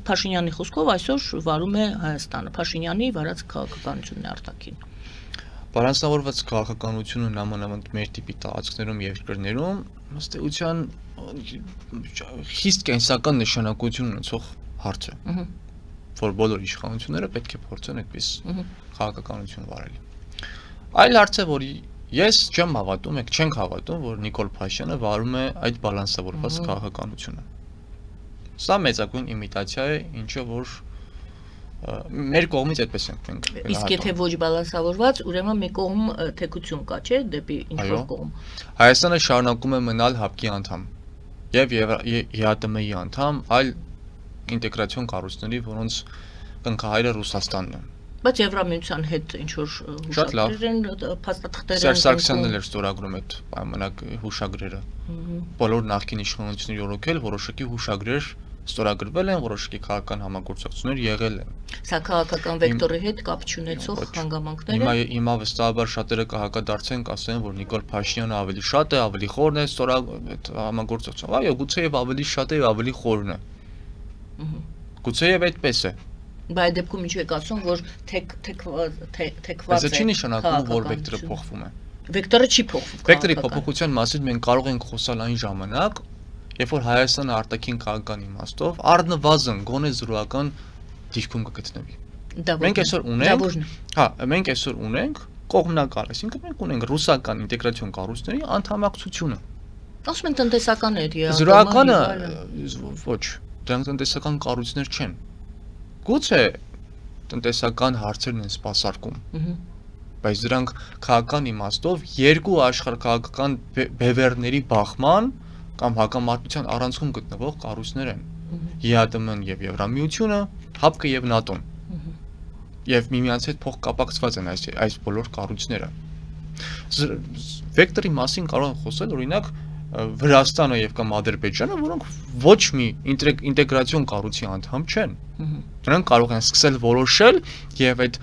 S1: Փաշինյանի խոսքով այսօր վարում է Հայաստանը, Փաշինյանի վարած քաղաքականությունն է արտաքին։
S2: Բալանսավորված քաղաքականությունը նամանավանդ մեր տիպի տարածքներում եւ երկրներում ըստ էության խիստ կենսական նշանակություն ունեցող հարց է, որ բոլոր իշխանությունները պետք է փորձեն այդպես քաղաքականություն վարել։ Այլ հարց է, որ ես չեմ հավատում, եք չենք հավատում, որ Նիկոլ Փաշինյանը վարում է այդ բալանսավորված քաղաքականությունը։ Սա մեծագույն իմիտացիա է, ինչը որ մեր կողմից այդպես ենք մենք։
S1: Իսկ եթե ոչ բալանսավորված, ուրեմն մի կողմ թեկություն կա, չէ՞, դեպի ինչ որ կողմ։
S2: Հայաստանը շարունակում է մնալ ՀԱՊԿ-ի անդամ եւ ԵԱՏՄ-ի անդամ, այլ ինտեգրացիոն կառույցների, որոնց կնքահայրը Ռուսաստանն է։
S1: Բայց Եվրամիության հետ ինչ որ հուշագրեր են, փաստաթղթեր են։
S2: Սերժ Սարգսյանն էլ էր ստորագրում այդ պայմանակ հուշագրերը։ Բոլոր նախկին իշխանությունների օրոքել որոշակի հուշագրեր ստորագրվել են, որոշակի քաղաքական համագործակցություններ եղել են։
S1: Սա քաղաքական վեկտորի հետ կապ չունեցող հանգամանքներ են։
S2: Հիմա վստահաբար շատերը կհակադարձեն, կասեն, որ Նիկոլ Փաշինյանը ավելի շատ է, ավելի խորն է այդ համագործակցությունը։ Այո, գուցեև ավելի շատ է եւ ավելի խորն է։ Գուցեև այդպես է։
S1: Բայց դեպքում ինչու եք ասում, որ թեքված
S2: է։ Դա չի նշանակում, որ վեկտորը փոխվում է։
S1: Վեկտորը չի փոխվում։
S2: Վեկտորի փոփոխության մասին մենք կարող ենք խոսալ այն ժամանակ, երբ որ Հայաստանը արտաքին քաղաքական իմաստով առնվազն գոնե զրոական դիրքում կգտնվի։ Մենք այսօր ունենք, հա, մենք այսօր ունենք կողմնակալ, այսինքն մենք ունենք ռուսական ինտեգրացիոն կառույցների անդամակցությունը։
S1: Ասում են տնտեսական է,
S2: զրոականը ոչ, դրանք տնտեսական կառույցներ չեն։ Գուցե տնտեսական հարցերն են սպասարկում, բայց դրանք քաղաքական իմաստով երկու աշխարհակաղակական բևեռների բախման կամ հակամարտության առանցքում գտնվող կառույցներ են։ ԵԱՏՄ-ն եւ Եվրամիությունը, ՀԱՊԿ-ը եւ ՆԱՏՕ-ն։ Եվ միմյանց հետ փոխկապակցված են այս բոլոր կառույցները։ Վեկտորի մասին կարող են խոսել օրինակ Վրաստանը եւ կամ Ադրբեջանը, որոնք ոչ մի ինտեգրացիոն կառույցի անդամ չեն։ Նրանք կարող են սկսել որոշել եւ այդ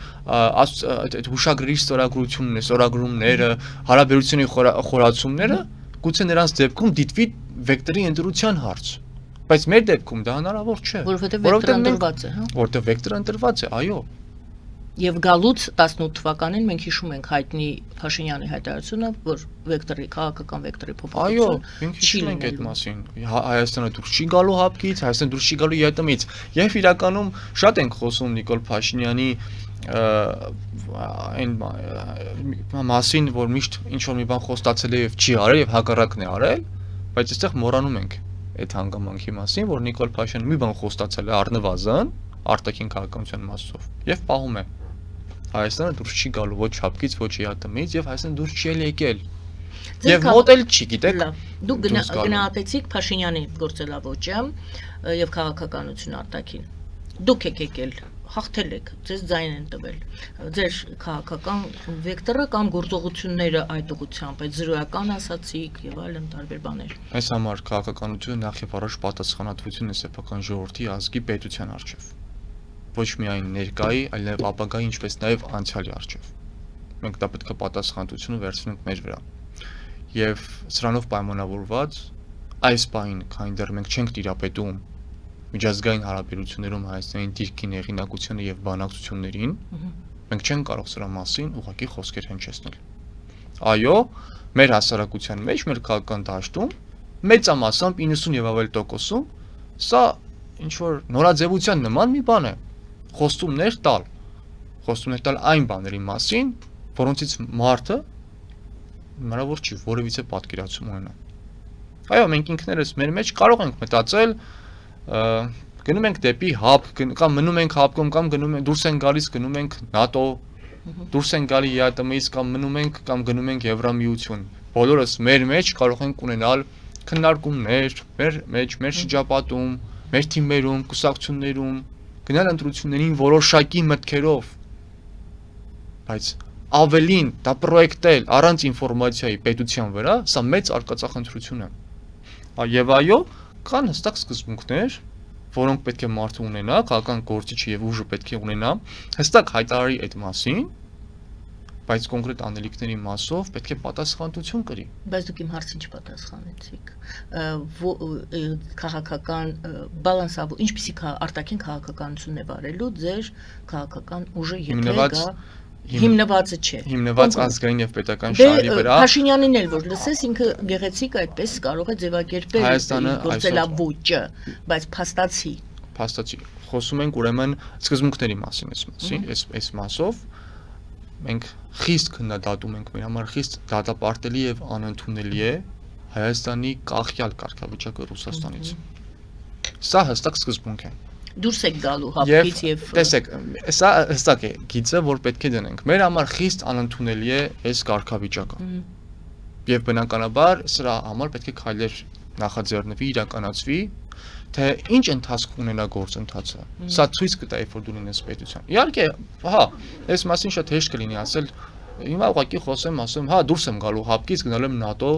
S2: հուշագրերի ստորագրումները, հարաբերությունների խորացումները գուցե նրանց դեպքում դիտվի վեկտորի ընտրության հարց, Բայց մեր դեպքում դա հնարավոր չէ,
S1: Որովհետև վեկտորը ընտրված է, հա։
S2: Որովհետև վեկտորը ընտրված է, այո։
S1: Եվ գալուց 18 թվականին մենք հիշում ենք հայտնի Փաշինյանի հայտարարությունը, որ վեկտորի քաղաքական վեկտորի
S2: Այո,
S1: փոփոխություն
S2: մենք հիշում ենք այդ մասին։ Հայաստանը դուրս չի գալու հապկից, Հայաստանը դուրս չի գալու ԵՏՄ-ից։ Եվ իրականում շատ ենք խոսում Նիկոլ Փաշինյանի այն մասին, որ միշտ ինչ որ մի բան խոստացել է եւ չի արել եւ հակառակն է արել, բայց այստեղ մոռանում ենք այդ հանգամանքի մասին, որ Նիկոլ Փաշինյանը մի բան խոստացել է առնվազն արտաքին քաղաքականության մասով եւ պահում է։ Հայաստանը դուրս չի գալու ոչ հապկից, ոչ ԵՏՄ-ից եւ Հայաստանը դուրս չի եկել։ Եվ մոդել չի, գիտեք։
S1: Դուք գնահատեցիք Փաշինյանի գործելավոճը եւ քաղաքականություն արտաքին։ Դուք եք եկել, հաղթել եք, ձեզ ձայն են տվել։ Ձեր քաղաքական վեկտորը կամ գործողությունները այդ ուղղությամբ, այդ զրոյական ասացիք եւ այլն տարբեր բաներ։
S2: Այս համար քաղաքականությունը նախ եւ առաջ պատասխանատվություն է սեփական ժողովրդի ազգի պետության առջեւ։ Ոչ միայն ներկայի, այլ նաեւ ապագայի, ինչպես նաեւ անցյալի առջեւ։ Մենք դա պետք է պատասխանատվությունը վերցնենք մեր վրա։ Եվ սրանով պայմանավորված այս պահին, քանի դեռ մենք չենք տիրապետում միջազգային հարաբերություններում Հայաստանի դիրքին, հեղինակությանը եւ բանակցություններին, մենք չենք կարող սրա մասին ուղղակի խոսքեր հնչեցնել։ Այո, մեր հասարակության մեջ, մեր քաղաքական դաշտում մեծամասամբ 90 եւ ավելի տոկոսում սա ինչ որ նորաձևության նման մի բան է։ Խոստումներ տալ այն բաների մասին, որոնցից մարդը հնարավոր չի որևիցե պատկերացում ունենա։ Այո, մենք ինքներս մեր մեջ կարող ենք մտածել, գնում ենք դեպի հապ, կամ մնում ենք հապկում, կամ գնում ենք դուրս են գալիս, գնում ենք ՆԱՏՕ, դուրս են գալի ԵԱՏՄ-ից, կամ մնում ենք, կամ գնում ենք Եվրամիություն։ Բոլորս մեր մեջ կարող ենք ունենալ քննարկումներ, մեր շրջապատում, մեր թիմերում, կուսակցություններում, գնալ ընտրություններին որոշակի մտքերով, բայց ավելին դա պրոյեկտել առանց ինֆորմացիայի պետության վրա, սա մեծ արկածախնդրություն է։ Եվ այո, կան հստակ սկզբունքներ, որոնք պետք է մարդը ունենա, քաղաքական գործիչը եւ ուժը պետք է ունենա, հստակ հայտարարի այդ մասին, բայց կոնկրետ անելիքների մասով պետք է պատասխանատվություն կրի։
S1: Բայց դուք իմ հարցին չպատասխանեցիք։ Քաղաքական բալանսավոր, ինչպիսի արտաքին քաղաքականություն է վարելու ձեր քաղաքական ուժը, եթե գա հիմնվածը չէ։
S2: Հիմնված ազգային եւ պետական շահերի վրա։
S1: Փաշինյանին էլ որ լսես, ինքը գեղեցիկ այդպես կարող է ձևակերպել գործելավոճը, բայց փաստացի խոսում ենք ուրեմն սկզբունքների մասին, այս մասով մենք խիստ քննադատում ենք, մեր համար խիստ դատապարտելի եւ անընդունելի է Հայաստանի կախյալ կարգավիճակը Ռուսաստանից։ Սա հստակ սկզբունք է։ Դուրս եք գալու հապկից եւ
S2: տեսեք, սա հստակ է գիծը, որ պետք է դնենք։ Մեր համար խիստ անընդունելի է այս կարգավիճակը։ Եվ բնականաբար սրա համար պետք է քայլեր նախաձեռնվի, իրականացվի, թե ինչ ընթացք ունենա գործընթացը։ Սա ցույց կտա, երբ որ դու ունես պետության։ Իհարկե, հա, այս մասին շատ հեշտ կլինի ասել, հիմա ուղղակի խոսեմ, ասեմ, հա, դուրս եմ գալու հապկից, գնալու եմ ՆԱՏՕ։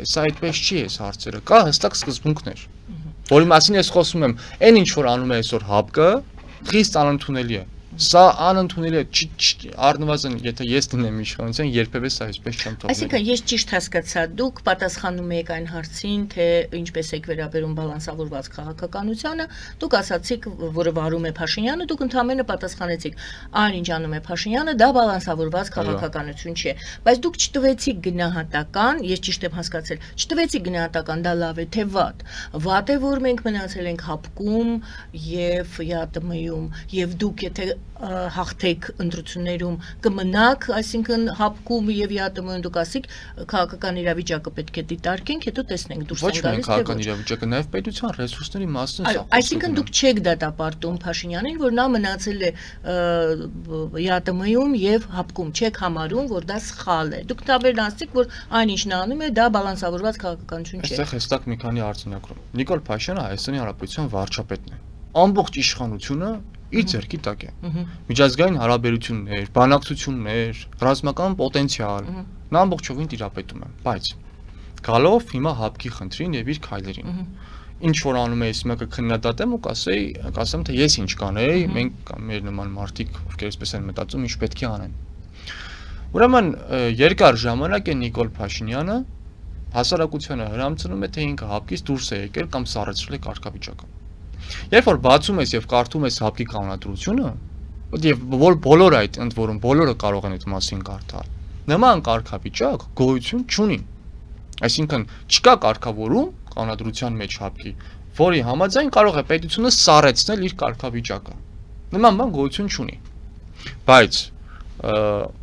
S2: Սա այդպես չի այս հարցերը։ Կա հստակ սկզբունքներ, որի մասին ես խոսում եմ, այն ինչ որ անում է այսօր հապկը, խիստ անընդունելի է։ Սա անընդունելի է, առնվազն եթե ես լինեմ իշխանության, երբևէ սա այսպես չեմ թողնի։
S1: Այսինքն ես ճիշտ հասկացա, դուք պատասխանում եք այն հարցին, թե ինչպես եք վերաբերում բալանսավորված քաղաքականությանը, դուք ասացիք, որը վարում է Փաշինյանը, դուք ընդհանրապես պատասխանեցիք, այն ինչ անում է Փաշինյանը, դա բալանսավորված քաղաքականություն չէ, բայց դուք չտվեցիք գնահատական, ես ճիշտ եմ հասկացել, չտվեցիք գնահատական, դա լավ է թե վատ։ Վատ է, որ մենք մնացել ենք հապկում եւ ԵԱՏՄ-ում, եւ դուք եթե հաղթեք ընտրություններում կմնաք, այսինքն հապկում եւ ԵԱՏՄ-ում դուք ասիք քաղաքական իրավիճակը պետք է դիտարկենք, հետո տեսնենք դուրս են գալիս թե ոչ։
S2: Ոչ միայն քաղաքական իրավիճակը, նաեւ պետության ռեսուրսների մասն է սա։
S1: Այսինքն դուք չեք դատապարտում Փաշինյանին, որ նա մնացել է ԵԱՏՄ-ում եւ հապկում, չեք համարում, որ դա սխալ է։ Դուք տաբերն ասիք, որ այն ինչ նա անում է, դա բալանսավորված քաղաքականություն չէ։
S2: Այստեղ հստակ մի քանի արձանագրում։ Նիկոլ Փաշինյանը Հայաստանի Հանրապետության վարչապետն է։ Ամբողջ իշխանությունը իր ձեռքի տակ է։ Միջազգային հարաբերություններ, բանակցություններ, ռազմական պոտենցիալ, նա ամբողջովին տիրապետում է, բայց գալով հիմա հապկի խնդրին եւ իր քայլերին։ Ինչ որ անում է այս մեկը քննադատեմ ու կասեմ թե ես ինչ կանեի, մենք կամ մեր նման մարդիկ, ովքեր այսպես են մտածում, ինչ պետք է անեն։ Ուրեմն երկար ժամանակ է Նիկոլ Փաշինյանը հասարակությանը հրամցնում է, թե ինքը հապկից դուրս է եկել կամ սառեցրել է կարգավիճակը։ Երբ որ բացում ես եւ կարդում ես հապկի կանոնադրությունը, եւ որ բոլորը այդ ընդ որում բոլորը կարող են այդ մասին կարդալ, նման կարգավիճակ գոյություն չունի։ Այսինքն չկա կարգավորում կանոնադրության մեջ հապկի, որի համաձայն կարող է պետությունը սառեցնել իր կարգավիճակը։ Նման բան գոյություն չունի։ Բայց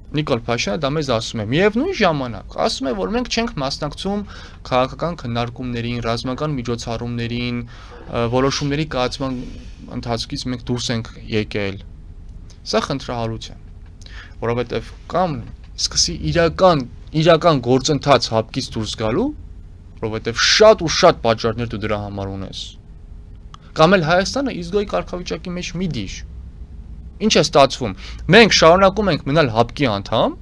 S2: Նիկոլ Փաշինյանը դա մեզ ասում է, միևնույն ժամանակ ասում է, որ մենք չենք մասնակցում քաղաքական քննարկումներին, ռազմական միջոցառումներին, որոշումների կայացման ընթացքից մենք դուրս ենք եկել։ Սա խնդրահարույց է, որովհետև կամ սկսի իրական գործընթաց հապկից դուրս գալու, որովհետև շատ ու շատ պատճառներ դու դրա համար ունես։ Կամ էլ Հայաստանը իզգոյի կարգավիճակի մեջ մի դիշ։ Ինչ է ստացվում։ Մենք շարունակում ենք մնալ հապկի անդամ,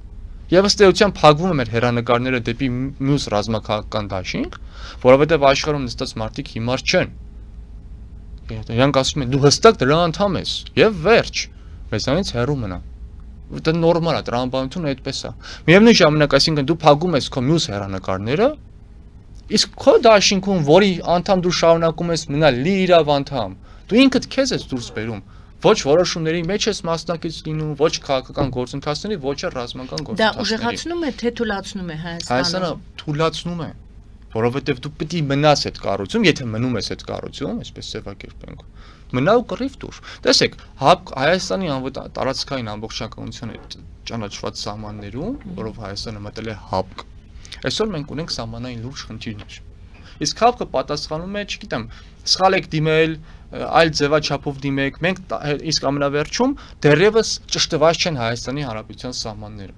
S2: եւ ըստ էության փակվում է մեր հերանեկարները դեպի մյուս ռազմաքաղաքական դաշինք, որովհետեւ աշխարհում նստած մարդիկ հիմար չեն։ Իրանք ասում են դու հստակ դրա անդամ ես եւ վերջ։ Մեզանից հեռու մնա։ Դա նորմալ է, տրամաբանությունը այդպես է։ Միևնույն ժամանակ, այսինքն դու փակում ես քո մյուս հերանեկարները, իսկ քո դաշինքում, որի անդամ դու շարունակում ես մնալ լիիրավ անդամ, դու ինքդ քեզ ես դուրս բերում։ Ոչ որոշումների մեջ ես մասնակից լինում, ոչ քաղաքական գործընթացների, ոչ էլ ռազմական գործընթացների։
S1: Դա ուժեղացնում է, թե թուլացնում է Հայաստանը։
S2: Հայաստանը թուլացնում է, որովհետև դու պետք է մնաս այդ կառույցում, եթե մնում ես այդ կառույցում, այսպես ձևակերպենք, մնա ու կռիվ տուր։ Տեսեք, Հայաստանի տարածքային ամբողջականության այդ ճանաչված սահմաններում, որով Հայաստանը մտել է ՀԱՊԿ, այսօր մենք ունենք սահմանային լուրջ խնդիրներ։ Իսկ ՀԱՊԿ-ը պատասխանում է, չգիտեմ, սխալ եք դիմել, այլ ձևաչափով դիմեք, մենք իսկ ամենավերջում դեռևս ճշտված չեն Հայաստանի Հանրապետության սահմանները։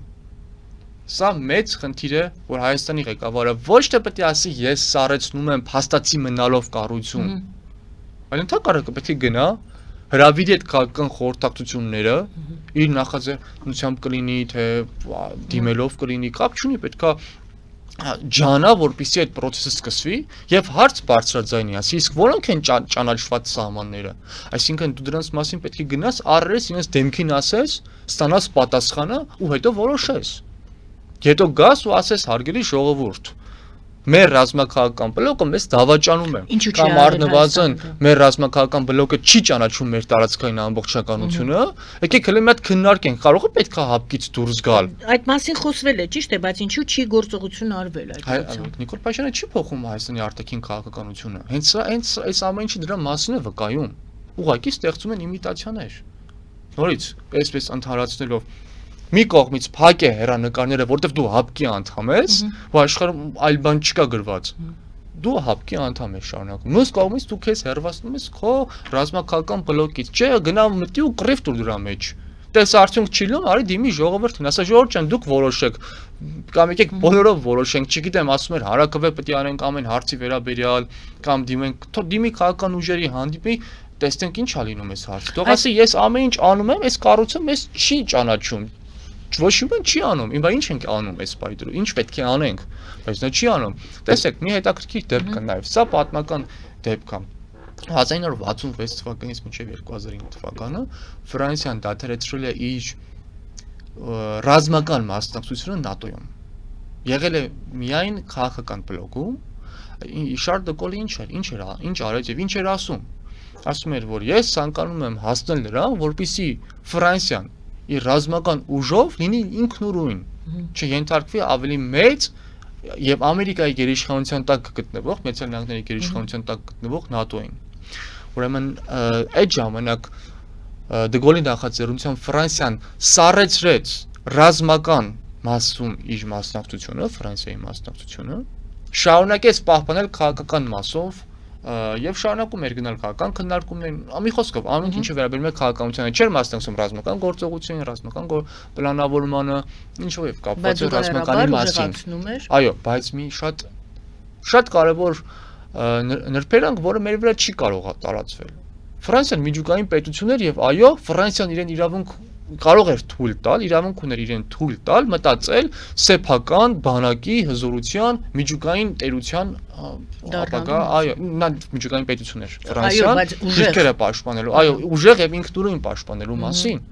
S2: Սա մեծ խնդիր է, որ Հայաստանի ղեկավարը ոչ թե պետք է ասի ես սառեցնում եմ փաստացի մնալով կառույցում, այլ ընդհանրապես պետք է գնա հրավիրի այդ քաղաքական խորհրդակցությունները իր նախաձեռնությամբ կլինի, թե դիմելով կլինի, կապ չունի, պետքա ջանա, որպեսզի այդ process-ը սկսվի եւ հարց բարձրաձայնի ասի, իսկ որոնք են ճանաչված սահմանները։ Այսինքն դու դրանց մասին պետք է գնաս, առրես իրենց դեմքին ասես, ստանաս պատասխանը ու հետո որոշես։ Հետո գաս ու ասես հարգելի ժողովուրդ, մեր ռազմաքաղաքական բլոկը մեզ դավաճանում է։ Կամ առնվազն մեր ռազմաքաղաքական բլոկը չի ճանաչում մեր տարածքային ամբողջականությունը, եկեք հենց մի հատ քննարկենք, կարող է պետքա հապկից դուրս գալ։
S1: Այդ մասին խոսվել է, ճիշտ է, բայց ինչու չի գործողություն արվել այդ։
S2: Նիկոլ Փաշինյանը չի փոխում Հայաստանի արտաքին քաղաքականությունը։ Հենց այս ամեն ինչը դրա մասին է վկայում։ Ուղղակի ստեղծում են իմիտացիաներ։ Նորից, այսպես ընդհանրացնելով մի կողմից փակ է հերանեկարները, որտեվ դու հապկի անդամ ես, ու աշխարհում այլ բան չկա գրված։ Դու հապկի անդամ ես շարունակում։ Մյուս կողմից դու քեզ հերվացնում ես քո ռազմաքաղաքական բլոկից։ Չէ, գնա մտի ու կռիվ տուր դրա մեջ։ Տես արդյունք չի լինում, արի դիմի ժողովրդին, ասա ժողովուրդ ջան, դուք որոշեք։ Կամ եկեք բոլորով որոշենք, չգիտեմ, ասում են հարակվե պետք է անենք ամեն հարցի վերաբերյալ, կամ դիմենք, դիմի քաղաքական ուժերի հանդիպի, տեսնենք ինչ ա լինում այս հարցը։ Թող ասի ես ամեն ինչ անում եմ, այս կառույցը մեզ չի ճանաչում։ Ոչ մի բան չի անում, ինձ ինչ ենք անում այս բայդրու, ինչ պետք է անենք, բայց նա չի անում։ Տեսեք, մի հետաքրքիր դեպք կա նաև, սա պատմական դեպք է։ 1966 թվականից մինչև 2009 թվականը Ֆրանսիան դադարեցրել է իր ռազմական մասնակցությունը ՆԱՏՕ-ում։ Եղել է միայն քաղաքական բլոկում։ Շարլ դը Գոլը ինչ արեց եւ ինչ էր ասում։ Ասում էր, որ ես ցանկանում եմ հասնել նրան, որպեսզի Ֆրանսիան իր ռազմական ուժով լինի ինքնուրույն, չենթարկվի ավելի մեծ եւ Ամերիկայի գերիշխանության տակ գտնվող, Միացյալ Նահանգների գերիշխանության տակ գտնվող ՆԱՏՕ-ին։ Ուրեմն այդ ժամանակ դե Գոլի նախաձեռնությամբ Ֆրանսիան սառեցրեց ռազմական մասում իր մասնակցությունը, Ֆրանսիայի մասնակցությունը, շարունակեց պահպանել քաղաքական մասով եւ շարունակում էր գնալ քաղաքական քննարկումներին, մի խոսքով, ամեն ինչը վերաբերում է քաղաքականությանը, չէր մասնակցում ռազմական գործողություններին, ռազմական պլանավորմանը, ինչով եւ կապված է ռազմականի մասին։ Այո, բայց մի շատ կարեւոր նրբերանգ, որը մեր վրա չի կարող տարածվել։ Ֆրանսիան միջուկային պետություն էր եւ այո, Ֆրանսիան իրեն իրավունք կարող էր թույլ տալ, իրավունք ուներ իրեն թույլ տալ, մտածել սեփական բանակի հզորության միջուկային տերության ապագա, այո, նա միջուկային պետություն էր Ֆրանսիան, դիրքերը պաշտպանելու, այո, ուժեղ եւ ինքնուրույն պաշտպանելու մասին։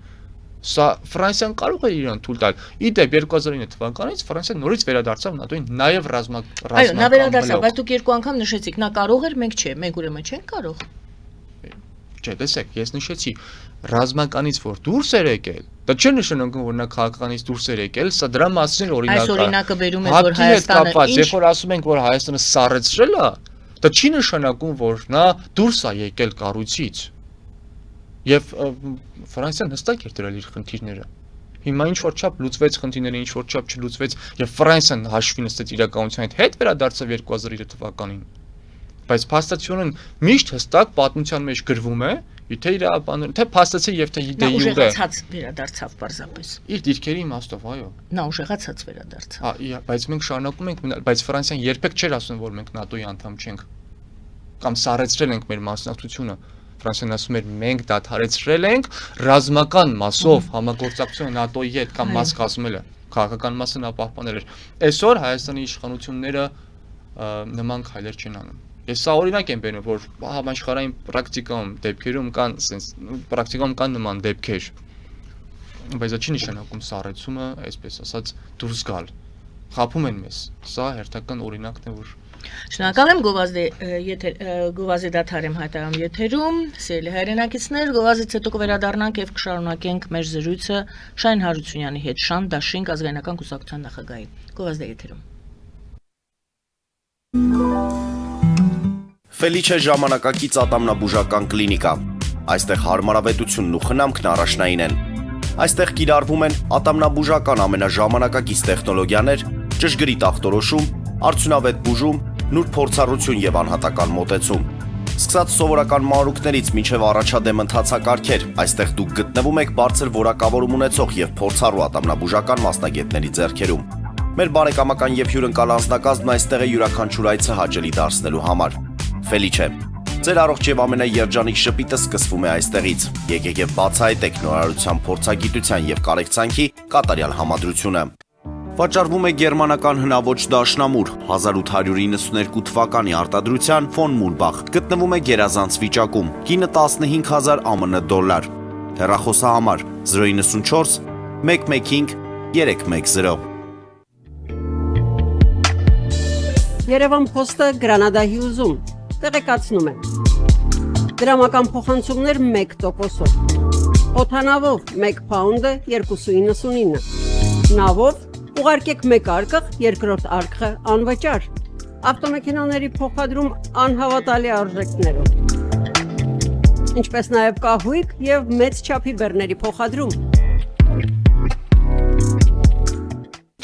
S2: Սա Ֆրանսիան կարող է իրան թույլ տալ։ Իդեպ 2009 թվականից Ֆրանսիան նորից վերադարձավ ՆԱՏՕ-ին, նաև
S1: Այո, նա վերադարձավ, բայց դուք երկու անգամ նշեցիք, նա կարող էր, մենք չէ, մենք ուրեմն չենք կարող։
S2: Չէ, տեսեք, ես նշեցի, ռազմականից որ դուրս էր եկել, դա չի նշանակում, որ նա քաղաքականից դուրս էր եկել, սա դրա մասին օրինակ է։
S1: Այս օրինակը բերում է, որ Հայաստանը
S2: երբ որ ասում ենք, որ Հայաստանը սառեցրել է, դա չի նշանակում, որ նա դուրս է եկել կառույցից։ Եվ Ֆրանսիան հստակ էր դրել իր խնդիրները։ Հիմա ինչ որ չափ լուծվեց խնդիրները, ինչ որ չափ չլուծվեց, եւ Ֆրանսիան հաշվի նստեց իրականության հետ վերադարձավ 2009 թվականին։ Բայց փաստացիորը միշտ հստակ պատմության մեջ գրվում է, թե իրավաբանները, թե փաստացի եւ թե դե յուրե։
S1: Նա ուժեղացած վերադարձավ պարզապես։
S2: Իր դիրքերի իմաստով, այո։
S1: Նա ուժեղացած վերադարձավ։
S2: Բայց մենք շարունակում ենք, բայց Ֆրանսիան երբեք չէր ասում, որ մենք ՆԱՏՕ-ի անդամ չենք։ Կամ սառեցրել ենք մեր մասնակցությունը։ Ֆրանսիան ասում էր մենք դադարեցրել ենք ռազմական մասով համագործակցությունը ՆԱՏՕ-ի հետ կամ մաս կազմելը, քաղաքական մասը նա պահպանել էր։ Այսօր Հայաստանի իշխանությունները նման քայլեր չեն անում։ Ես սա օրինակ եմ բերում, որ համաշխարհային պրակտիկայում դեպքերում կան պրակտիկայում կան նման դեպքեր։ Բայց դա չի նշանակում սառեցումը, այսպես ասած, դուրս գալ։ Խափում են մեզ։ Սա հերթական օրինակն է, որ
S1: Շնորհակալ եմ Գովազդի դաթարեմ հայտարարում եթերում, սիրելի հայրենակիցներ, Գովազդից հետո կվերադառնանք եւ կշարունակենք մեր զրույցը Շահեն Հարությունյանի հետ, Շան Դաշինք ազգայնական կուսակցության նախագահի։ Գովազդի եթերում։
S3: Ֆելիչե ժամանակակից ատամնաբուժական կլինիկա։ Այստեղ հարմարավետությունն ու խնամքն առաջնային են։ Այստեղ կիրառվում են ատամնաբուժական ամենաժամանակակից տեխնոլոգիաներ, ճշգրիտ ախտորոշում, արդյունավետ բուժում, նուրբ փորձառություն եւ անհատական մոտեցում։ Սկսած սովորական մանրուքներից մինչև առաջադեմ ընթացակարգեր, այստեղ դուք գտնվում եք բարձր որակավորում ունեցող եւ փորձառու ատամնաբուժական մասնագետների ձեռքերում։ Մեր բարեկամական եւ հյուրընկալ անձնակազմն այստեղ է յուրաքանչյուր այցը հաճելի դարձնելու համար։ Ֆելիչե, ձեր առողջ եւ ամենաերջանիկ շպիտը սկսվում է այստեղից։ Եկեք եւ բացահայտեք նորարարության փորձագիտության եւ կարեկցանքի կատարյալ համադրությունը։ Վաճառվում է գերմանական հնաոճ դաշնամուր 1892 թվականի արտադրության ֆոն Մուրբախ։ Գտնվում է գերազանց վիճակում։ Գինը 15000 ԱՄՆ դոլար։ Հեռախոսահամար 094 115 310։
S4: Երևան փոստը Գրանադա Հյուզում տեղեկացնում է։ Դրամական փոխանցումներ 1%-ով։ Օդանավով 1 փաունդը 2.99։ Նավով ուղարկեք 1 արկղ, երկրորդ արկղը անվճար։ Ավտոմեքենաների փոխադրում անհավատալի արժեքներով։ Ինչպես նաև կահույք եւ մեծ չափի բեռների փոխադրում։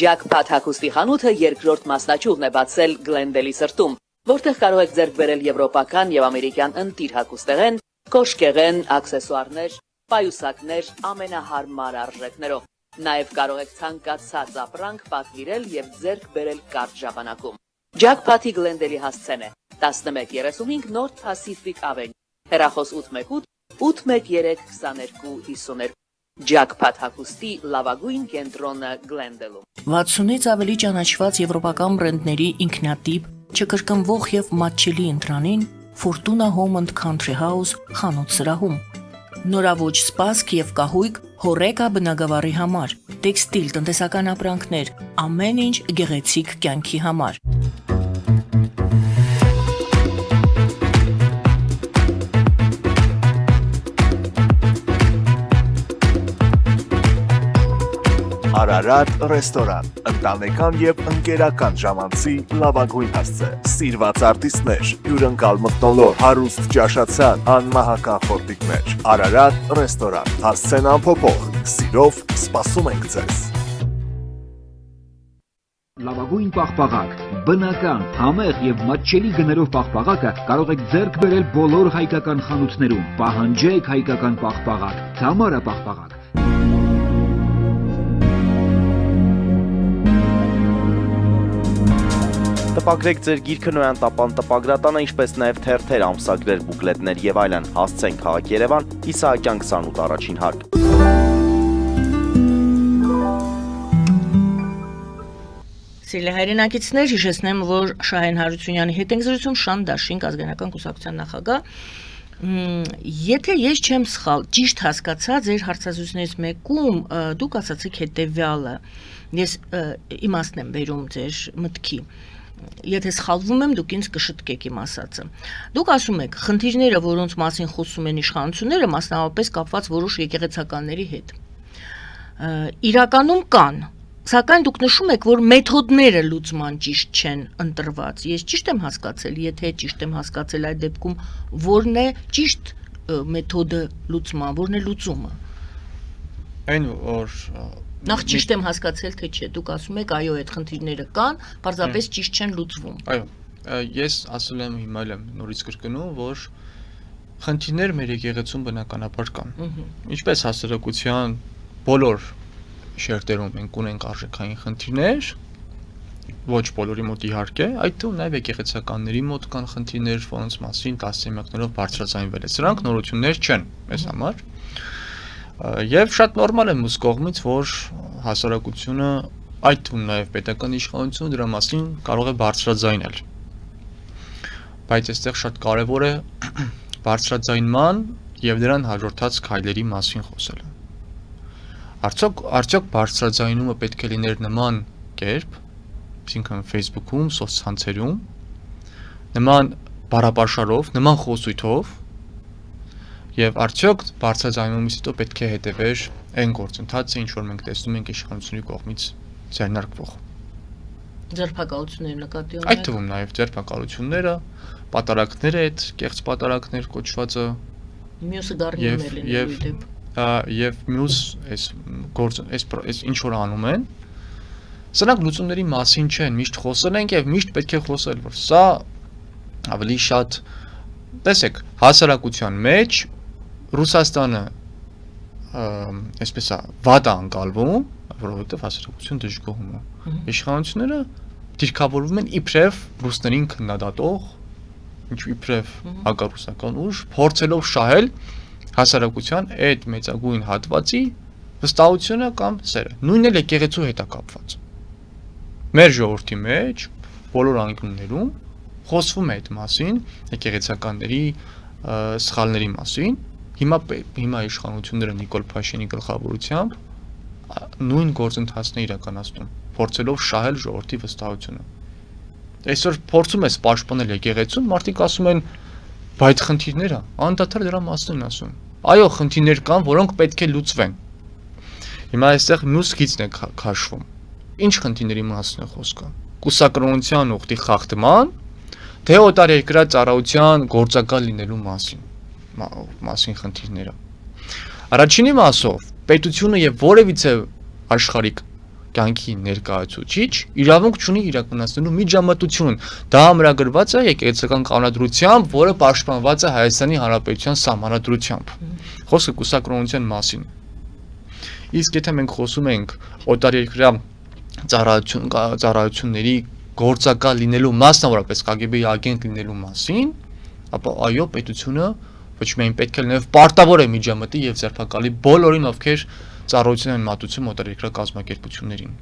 S5: Jackpot հագուստի խանութը երկրորդ մասնաճյուղն է բացել Գլենդելի սրտում, որտեղ կարող եք ձեռք բերել եվրոպական եւ ամերիկյան ընտիր հագուստեղեն, կոշկեղեն, աքսեսուարներ, պայուսակներ ամենահարմար արժեքներով։ Նաև կարող եք ցանկացած ապրանք պատվիրել եւ ձեռք բերել կարճ ժամանակում։ Jackpot-ի Գլենդելի հասցեն է 1135 North Pacific Avenue, հեռախոս 818 813 2252։ Jackpot հագուստի լավագույն կենտրոնը Գլենդելում։ 60-ից ավելի ճանաչված եվրոպական բրենդների ինքնատիպ, չկրկնվող եւ մատչելի ընտրանին Fortuna Home and Country House խանութ սրահում։ Նորավոճ սպասք եւ կահույք հորեկա բնագավառի համար, տեքստիլ, տնտեսական ապրանքներ, ամեն ինչ գեղեցիկ կյանքի համար։
S6: Արարատ ռեստորան, ընտանեկան եւ ընկերական ժամանցի լավագույն հասցե, սիրված արտիստներ, հյուրընկալ մթնոլորտ, հարուստ ճաշացան, անմահական խորտիկներ։ Արարատ ռեստորան, հասցեն անփոփոխ, սիրով սպասում ենք ձեզ։
S7: Լավագույն պաղպաղակ, բնական, համեղ եւ մատչելի գներով պաղպաղակը կարող եք ձեռք բերել բոլոր հայկական խանութներում։ Պահանջեք հայկական պաղպաղակ, Թամարա պաղպաղակ։
S3: Տպագրեք ձեր գիրքը Նոյան տապան տպագրատանը, ինչպես նաև թերթեր, ամսագրեր, բուկլետներ եւ այլն։ Հասցեն քաղաք Երևան, Իսահակյան 28 առաջին հարկ։
S1: Սիրելի հայրենակիցներ, հիշեցնեմ, որ Շահեն Հարությունյանի հետ ենք զրուցում, Շան Դաշինք ազգայնական կուսակցության նախագահ։ Եթե ես չեմ սխալ, ճիշտ հասկացա ձեր հարցազրույցներից մեկում դուք ասացիք հետևյալը, ես իմաստն եմ բերում ձեր մտքի, եթե սխալվում եմ, դուք ինձ կշտկեք իմ ասածը։ Դուք ասում եք, խնդիրները, որոնց մասին խոսում են իշխանությունները, մասնավորապես կապված որոշ եկեղեցականների հետ, իրականում կան, սակայն դուք նշում եք, որ մեթոդները լուծման ճիշտ չեն ընտրված։ Ես ճիշտ եմ հասկացել, եթե ճիշտ եմ հասկացել, այդ դեպքում որն է ճիշտ մեթոդը լուծման, որն է լուծումը։
S2: Այն որ
S1: Նախ ճիշտ եմ հասկացել, թե չէ, դուք ասում եք, այո, այդ խնդիրները կան, պարզապես ճիշտ չեն լուծվում։
S2: Այո, ես ասել եմ, հիմա եմ նորից կրկնում, որ խնդիրներ մեր եկեղեցում բնականաբար կան։ Ինչպես հասարակության բոլոր շերտերում մենք ունենք արժեքային խնդիրներ, ոչ բոլորի մոտ իհարկե, այդ թվում նաև եկեղեցականների մոտ կան խնդիրներ, որոնց մասին տասնամյակներով բարձրաձայնվել է։ Սրանք նորություններ չեն մեզ համար։ Եվ շատ նորմալ է մյուս կողմից, որ հասարակությունը, այդ թվում նաև պետական իշխանությունը դրա մասին կարող է բարձրաձայնել։ Բայց այստեղ շատ կարևոր է բարձրաձայնման եւ դրան հաջորդած քայլերի մասին խոսելը։ Արդյոք բարձրաձայնումը պետք է լիներ նման կերպ, այսինքն Facebook-ում, սոցցանցերում, նման բառապաշարով, նման խոսույթով, եւ արդյոք բարձրաձայնումից հետո պետք է հետևեր այն գործընթացը, ինչ որ մենք տեսնում ենք իշխանությունների կողմից ձեռնարկվող։
S1: Ձերբակալություններ նկատի ունեք։
S2: Այդ թվում նաև ձերբակալությունները, պատարակները, այդ կեղծ պատարակներ կոչվածը,
S1: մյուսը դառնում է լինելու դեպ։
S2: Եվ մյուս այս ինչ որ անում են, սրանք լուծումների մասին չեն, միշտ խոսել ենք եւ միշտ պետք է խոսել, որ սա ավելի շատ, տեսեք, հասարակության մեջ Ռուսաստանը այսպես է վատ է անցալվում, որովհետեւ հասարակություն դժգոհում է։ Իշխանությունները դիրքավորվում են իբրև ռուսներին քննադատող, իբրև հակառուսական ուժ, փորձելով շահել հասարակության այդ մեծագույն հատվածի վստահությունը կամ սերը։ Նույնն էլ եկեղեցու հետ է կապված։ Մեր ժողովրդի մեջ բոլոր անկյուններում խոսվում է այդ մասին, եկեղեցականների սխալների մասին։ Հիմա իշխանությունները Նիկոլ Փաշինյանի գլխավորությամբ նույն գործընթացն է իրականացնում, փորձելով շահել ժողովրդի վստահությունը։ Այսօր փորձում ես պաշտպանել եկեղեցուն, մարդիկ ասում են, բայց խնդիրները, անդադար դրա մասն են ասում։ Այո, խնդիրներ կան, որոնք պետք է լուծվեն։ Հիմա այստեղ մյուս գիծն է քաշվում։ Ինչ խնդիրների մասին է խոսքը։ Կուսակրոնության ուխտի խախտման, թե օտարերկրյա ծառայության գործակալ լինելու մասին խնդիրները։ Առաջինի մասով պետությունը եւ որևիցե աշխարհիկ կյանքի ներկայացուցիչ իրավունք չունի իրականացնելու միջամտություն։ Դա ամրագրված է եկեղեցական կանոնադրությամբ, որը պաշտպանված է Հայաստանի Հանրապետության սահմանադրությամբ։ Խոսքը կուսակրոնության մասին։ Իսկ եթե մենք խոսում ենք օտարերկրյա ծառայությունների գործակալ լինելու, մասնավորապես KGB-ի ագենտ լինելու մասին, ապա այո, պետությունը ոչ միայն պետք է լինել պարտավոր է միջամտի եւ ձերբակալի բոլորին, ովքեր ծառայություն են մատուցում օտարերկրյա կազմակերպություններին։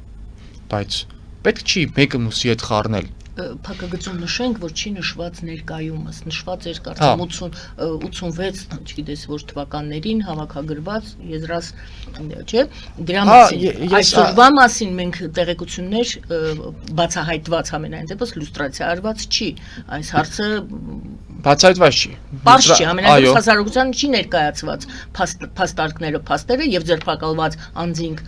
S2: Բայց պետք չի մեկը մյուսի հետ խառնել։
S1: Փակագծում նշենք, որ չի նշված ներկայումս, նշված էր կարծեմ 86, չգիտես որ թվականներին հավաքագրված եզրած, չէ՞, դրա մասին, այսօրվա մասին մենք տեղեկություններ բացահայտված ամենայն դեպս լյուստրացիա արված չի, այս հարցը
S2: բացահայտված չի։
S1: Պարզ չի, ամենայն դեպս հասարակության չի ներկայացված փաստարկները, փաստերը եւ ձերբակալված անձինք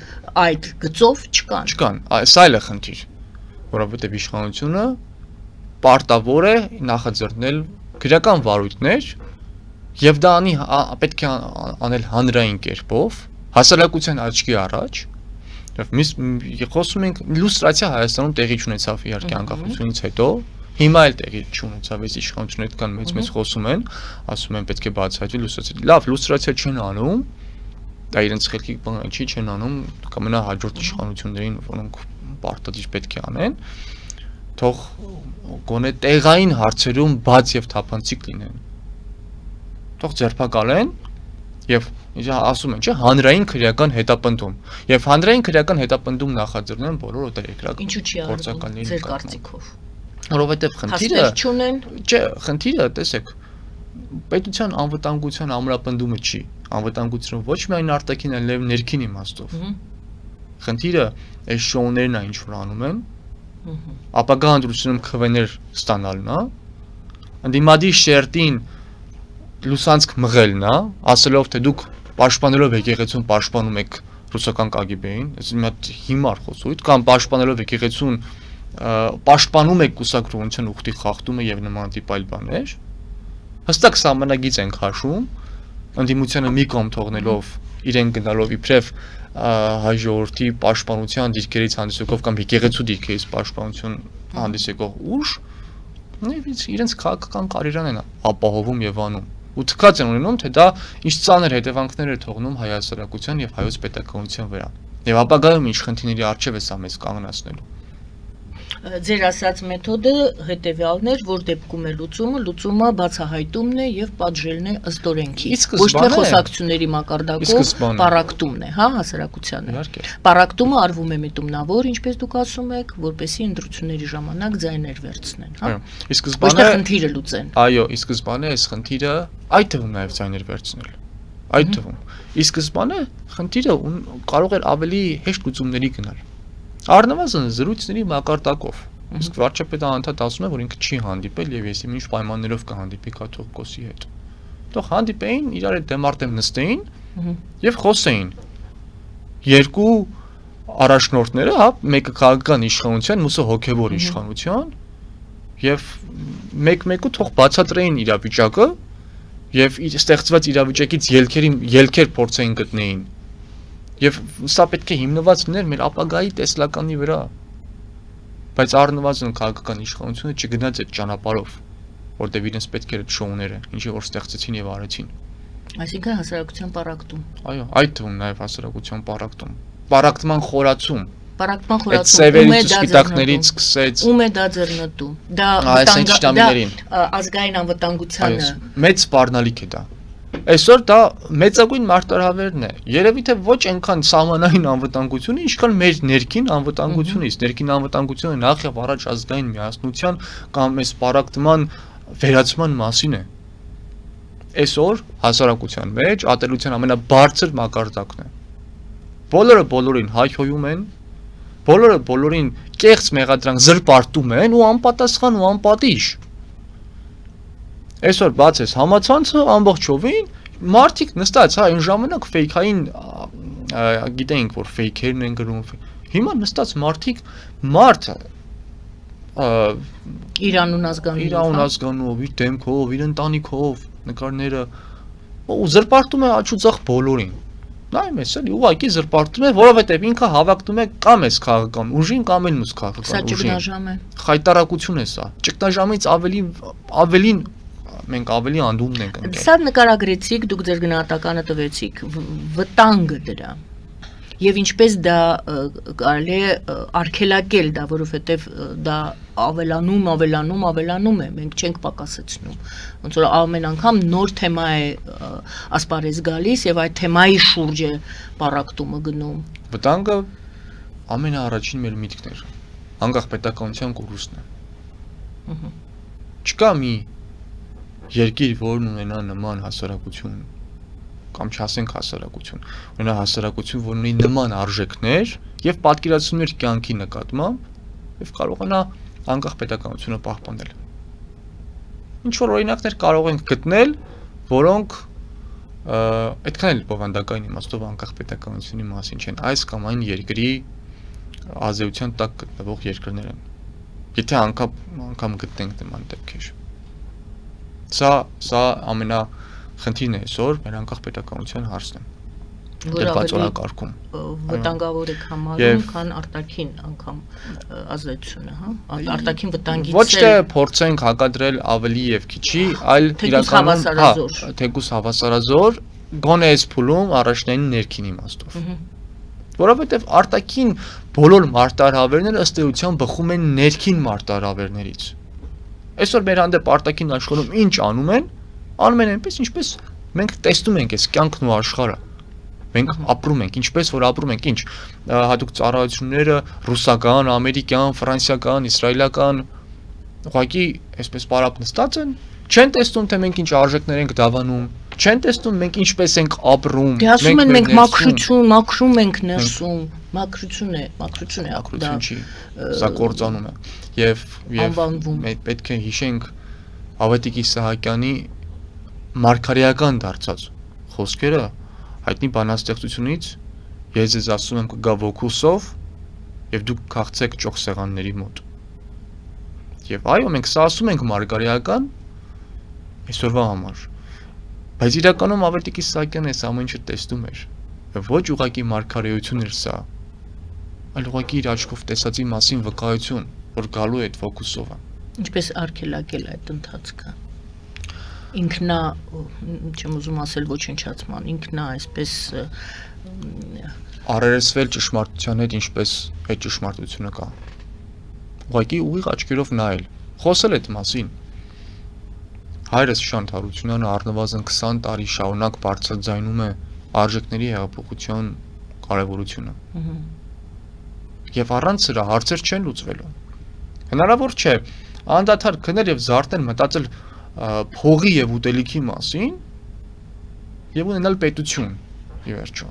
S1: այդ գծով չկան։
S2: Չկան, սա էլ է խնդիր, որովհետև իշխանությունը պարտավոր է նախաձեռնել գրական վարույթներ եւ դա պետք է անել հանրային կերպով, հասարակության աչքի առաջ։ Եվ խոսում ենք լյուստրացիա Հայաստանում տեղի չունեցավ իհարկե անկախությունից հետո, հիմա էլ տեղի չունեցավ, այս իշխանությունները այդքան մեծ խոսում են, ասում են պետք է բացահայտվի լյուստրացիա։ Լավ, լյուստրացիա չեն անում, դա իրենց խելքի բան չի, չեն անում կամենահաջորդ իշխանություններին, որոնք պարտադիր պետք է անեն, թող գոնե տեղային հարցերում բաց եւ թափանցիկ լինեն։ Թող ձերբակալեն եւ ասում են, չէ, հանրային քրեական հետապնդում։ Եվ հանրային քրեական հետապնդում նախաձեռնեն բոլոր օտարերկրյա
S1: գործակալների ձեր կարծիքով։
S2: Որովհետեւ խնդիրը,
S1: չունեն։
S2: Չէ, խնդիրը, տեսեք, պետության անվտանգության ամրապնդումը չի։ Անվտանգությունը ոչ միայն արտաքին, այլև ներքին իմաստով։ Խնդիրը այս շոուներն է ինչ որ անում են։ Ապագա ընտրությունում քվեներ ստանալն է։ Ընդդիմադի շերտին լուսանցք մղելն է, ասելով թե դուք պաշտպանելով եկեղեցուն պաշտպանում եք ռուսական կագիբեին, այս մի հատ հիմար խոսույթ, կամ պաշտպանելով եկեղեցուն պաշտպանում եք կուսակրթության ուխտի խախտումը եւ նման տիպ այլ բաներ։ Հստակ սահմանագիծ են քաշում, ընդդիմությանը մի կողմ թողնելով իրեն գնալով իբրև հայ ժողովրդի պաշտպանության դիրքերից հանդիսակով կամ եկեղեցու դիրքերից պաշտպանություն հանդիսակող ուժ, իրենց քաղաքական կարիերան են ապահովում եւ անում։ Ու թքած են ունենում, թե դա ինչ ծանր հետևանքներ է թողնում հայ հասարակության եւ հայոց պետականության վրա։ Եվ ապագայում ինչ խնդիրների առջև է սա մեզ կանգնացնելու։
S1: Ձեր ասած մեթոդը հետևյալն էր, որ դեպքում է լուծումը բացահայտումն է եւ պատժելն է ըստ օրենքի։ Ոչ թե խոսակցությունների մակարդակով պարակտումն է, հա, հասարակությանը։ Պարակտումը արվում է միտումնավոր, ինչպես դուք ասում եք, որպեսզի ընտրությունների ժամանակ ձայներ վերցնեն, հա։
S2: Ի սկզբանե
S1: ոչ թե խնդիրը լուծեն։
S2: Այո, ի սկզբանե այս խնդիրը այդ թվում նաեւ ձայներ վերցնել։ Այդ թվում։ Ի սկզբանե խնդիրը կարող էր ավելի հեշտ լուծումների գնալ։ Առնվազն զրույցների մակարդակով։ Իսկ վարչապետը անդադ ասում է, որ ինքը չի հանդիպել եւ եսի ինչ պայմաններով կհանդիպի կաթողիկոսի հետ։ Թող հանդիպեին, իրար հետ դեմարտեմ նստեին եւ խոսեին։ Երկու առաջնորդները, հա, մեկը քաղաքական իշխանության, մյուսը հոգեվոր իշխանության, եւ մեկ-մեկու թող բացատրեին իրավիճակը եւ ստեղծված իրավիճակից ելքեր փորձեին գտնեին։ Եվ սա պետք է հիմնված լիներ մեր ապագայի տեսլականի վրա։ Բայց առնվազն քաղաքական իշխանությունը չգնաց այդ ճանապարհով, որտեղ իրենց պետք էր այդ շոուները, ինչի որ ստեղծեցին եւ արեցին։
S1: Այսինքն հասարակության պարակտում։
S2: Այո, այդ թվում նաեւ հասարակության պարակտում։ Պարակտման խորացում։
S1: Պարակտման խորացում։
S2: Սևերից ու սպիտակներից սկսեց։
S1: Ում է դա ձեռնտու։ Դա ազգային անվտանգությանը։
S2: Մեծ սպառնալիք է դա։ Այսօր դա մեծագույն մարտահրավերն է։ Երևի թե ոչ այնքան սահմանային անվտանգությունը, ինչքան մեր ներքին անվտանգությունից, ներքին անվտանգությունը նախ եւ առաջ ազգային միասնության կամ այս պարակտման վերացման մասին է։ Այսօր հասարակության մեջ ատելության ամենաբարձր մակարդակն է։ Բոլորը բոլորին հայհոյում են, բոլորը բոլորին կեղծ մեղադրանք զրպարտում են ու անպատասխան ու անպատիժ։ Այսօր բացես համացանցը ամբողջովին մարդիկ նստած, հա, այն ժամանակ ֆեյքային գիտեինք, որ ֆեյքերն են գրում։ Հիմա նստած մարդը Իրանուն ազգանով, իր դեմքով, իր ընտանիքով, նկարները ու զրպարտում է աչուձախ բոլորին։ Նայում ես, էլի ուղղակի զրպարտում է, որովհետև ինքը հավակնում է կամ էս քաղաքական ուժին, կամ էլ մյուս քաղաքական ուժին։ Սա ճգնաժամ է։ Խայտարակություն է սա։ Ճգնաժամից ավելին մենք ավելի անդումն ենք ընկել։
S1: Սա նկարագրեցիք, դուք ձեր գնահատականը տվեցիք, վտանգը դրա։ Եվ ինչպես դա կարելի է արգելակել դա, որովհետև դա ավելանում է, մենք չենք պակասեցնում։ Ոնց որ ամեն անգամ նոր թեմա է ասպարեզ գալիս եւ այդ թեմայի շուրջ է պարակտումը գնում։
S2: Վտանգը ամենաառաջին մեր միտքն էր։ Անկախ պետականության կորուստն է։ Չկա մի երկիր, որն ունենա նման հասարակություն, կամ չասենք հասարակություն, ունենա հասարակություն, որն ունի նման արժեքներ եւ պատկերացումներ կյանքի նկատմամբ եւ կարողանա անկախ պետականությունը պահպանել։ Ինչ որ օրինակներ կարող ենք գտնել, որոնք այդքան էլ բովանդակային իմաստով անկախ պետականությունի մասին չեն, այս կամ այն երկրի ազդեցության տակ գտնվող երկրներ են։ Եթե անգամ գտնենք նման դեպքեր։ Սա ամենախնդիրն է այսօր մեր անկախ պետականության հարցն է։ Դեպածորակարգում
S1: վտանգավոր եք համարում, քան արտաքին անգամ ազդեցությունը, հա, արտաքին վտանգից
S2: ոչ թե փորձենք հակադրել ավելի եւ քիչի, այլ իրականում, հա, թեկուզ հավասարազոր, գոնե այս փուլում առաջնային ներքին իմաստով։ Որովհետեւ արտաքին բոլոր մարտահրավերները ըստ էության բխում են ներքին մարտահրավերներից։ Այսօր մեր հանդեպ արտաքին աշխարհում ինչ անում են այնպես, ինչպես մենք տեսնում ենք այս կյանքն ու աշխարհը։ Մենք ապրում ենք, ինչպես որ ապրում ենք, ինչ հատուկ ծառայությունները ռուսական, ամերիկյան, ֆրանսիական, իսրայելական ուղղակի այսպես պարապ նստած են Չեն տեսնում թե մենք ինչ արժեքներ ենք դավանում, չեն տեսնում մենք ինչպես ենք ապրում։
S1: Դե ասում են մենք
S2: ներսում,
S1: մաքրում ենք ներսում, մաքրություն է,
S2: մաքրություն չի, սա կործանում է։ Եվ
S1: անվանվում։
S2: մենք պետք է հիշենք Ավետիք Իսահակյանի մարգարեական դարձած խոսքերը հայտնի բանաստեղծությունից ես ձեզ ասում եմ կգա ոգուսով եւ դուք քաղցեք ճոխ սեղանների մոտ։ Եվ այո, մենք սա ասում ենք մարգարեական այսօրվա համար։ Բայց իրականում Ավետիք Իսահակյանը այս ամեն ինչը տեսնում էր։ Եվ ոչ ուղղակի մարգարեություն էր սա, այլ ուղղակի իր աչքով տեսածի մասին վկայություն, որ գալու է այդ ֆոկուսովը։
S1: Ինչպես արգելակել այդ ընթացքը։ Ինքնա, չեմ ուզում ասել ոչնչացման, ինքնա այսպես
S2: առերեսվել ճշմարտության հետ, ինչպես այդ ճշմարտությունը կա։ Ուղղակի ուղիղ աչքերով նայել, խոսել այդ մասին։ Հայրս Շանթ Հարությունյանը առնվազն 20 տարի շարունակ բարձրաձայնում է արժեքների հեղափոխության կարևորությունը։ Եվ առանց սրա հարցեր չեն լուծվելու։ Հնարավոր չէ անդադար քնել եւ զարթնել մտածել փողի եւ ուտելիքի մասին եւ ունենալ պետություն ի վերջո։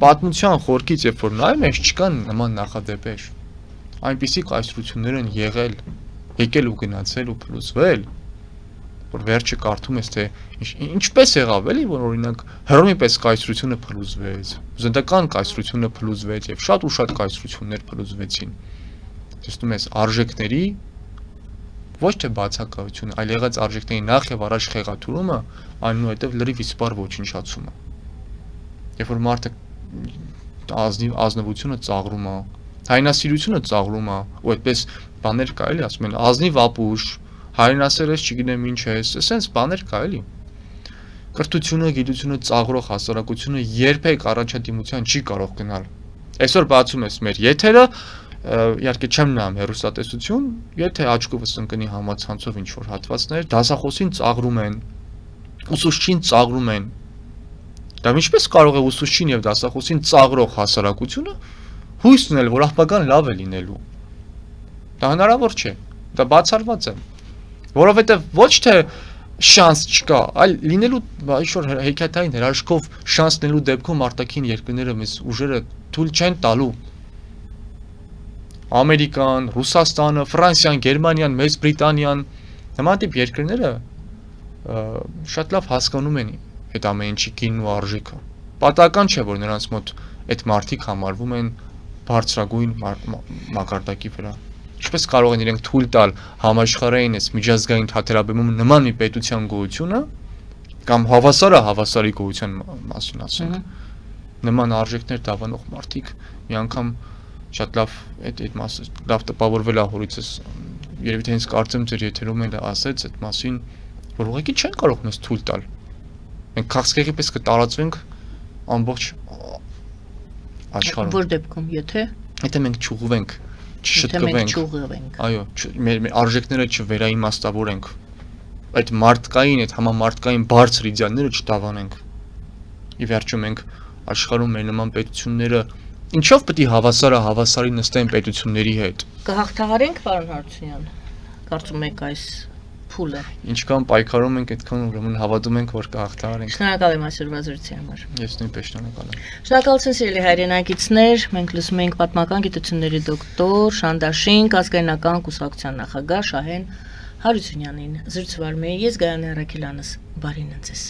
S2: Պատմության խորքից երբ որ նայում ես չկան նման նախադեպեր։ Այնպիսի կայսրություններ են եկել ու գնացել ու փլուզվել, որ վերջը կարդում ես թե ինչպես եղավ էլի, որ օրինակ Հռոմի պես կայսրությունը փլուզվեց, Զնդական կայսրությունը փլուզվեց եւ շատ ու շատ կայսրություններ փլուզվեցին։ Տեսնում ես արժեքների ոչ թե բացակայություն, այլ եղած արժեքների նախ եւ առաջ խեղաթյուրումը, այնուհետև լրիվ իսպառ ոչնչացումը։ Երբ որ մարդը ազնվությունը ծաղրում է, հայրենասիրությունը ծաղրում է, ու այդպես բաներ կա էլի, ասում են ազնիվ ապուշ, հայրենասեր ես, չգիտեմ ինչ ես, այսպես բաներ կա էլի։ Կրթությունը, գիտությունը ծաղրող հասարակությունը երբեք առաջադիմության չի կարող գնալ։ Այսօր բացում ես մեր եթերը, իհարկե չեմ նայում հեռուստատեսություն, եթե աչքովս ընկնի համացանցով ինչ որ հատվածներ, դասախոսին ծաղրում են, ուսուցչին ծաղրում են։ Դա ինչպես կարող է ուսուցչին եւ դասախոսին ծաղրող հասարակությունը հույս ունել, որ ապագան լավ է լինելու։ Դա հնարավոր չէ։ Դա բացառված է։ Որովհետեւ ոչ թե շանս չկա, այլ լինելու ինչ-որ հեքիաթային հրաշքով շանս նելու դեպքում արտաքին երկրները մեզ ուժերը թույլ չեն տալու։ Ամերիկան, Ռուսաստանը, Ֆրանսիան, Գերմանիան, Մեծ Բրիտանիան, նման տիպ երկրները շատ լավ հասկանում են այդ ամեն ինչի գինն ու արժեքը։ Պատահական չէ, որ նրանց մոտ այդ մարդիկ համարվում են բարձրագույն մակարդակի վրա։ Ինչպես կարող են իրենք թույլ տալ համաշխարհային այս միջազգային թատերաբեմում նման մի պետության գոյությունը կամ հավասարը հավասարի գոյության մասին ասենք։ Նման արժեքներ դավանող մարդիկ մի անգամ շատ լավ այդ մասը լավ տպավորվել է հորիցս երևի թե ինձ կարծեմ ձեր եթերում էլ ասեց այդ մասին որ ուղղակի չեն կարող մեզ թույլ տալ մենք քաղցկեղի պես կտարածվենք ամբողջ աշխարհում
S1: որ դեպքում եթե
S2: մենք չուղվենք չշտկվենք այո մեր արժեքները չվերաիմաստավորենք այդ մարդկային այդ համամարտկային բարձր իդեալները չտավանենք ի վերջո մենք աշխարհում մեր նման պետությունները ինչով պետք է հավասարի նստեն պետությունների հետ։
S1: Կհաղթահարենք, պարոն Հարությունյան, կարծում եք այս փուլը։
S2: Ինչքան պայքարում ենք, այդքան ուրեմն հավատում ենք, որ կհաղթահարենք։
S1: Շնորհակալ եմ այսօրվա զրույցի համար։
S2: Ես նույնպես շնորհակալ եմ։
S1: Շնորհակալություն սիրելի հայրենակիցներ, մենք լսում ենք պատմական գիտությունների դոկտոր Շանդաշինք ազգայնական կուսակցության նախագահ Շահեն Հարությունյանին։ Զրուցվարմեի ես Գայանե Առաքելյանս, բարին ձեզ։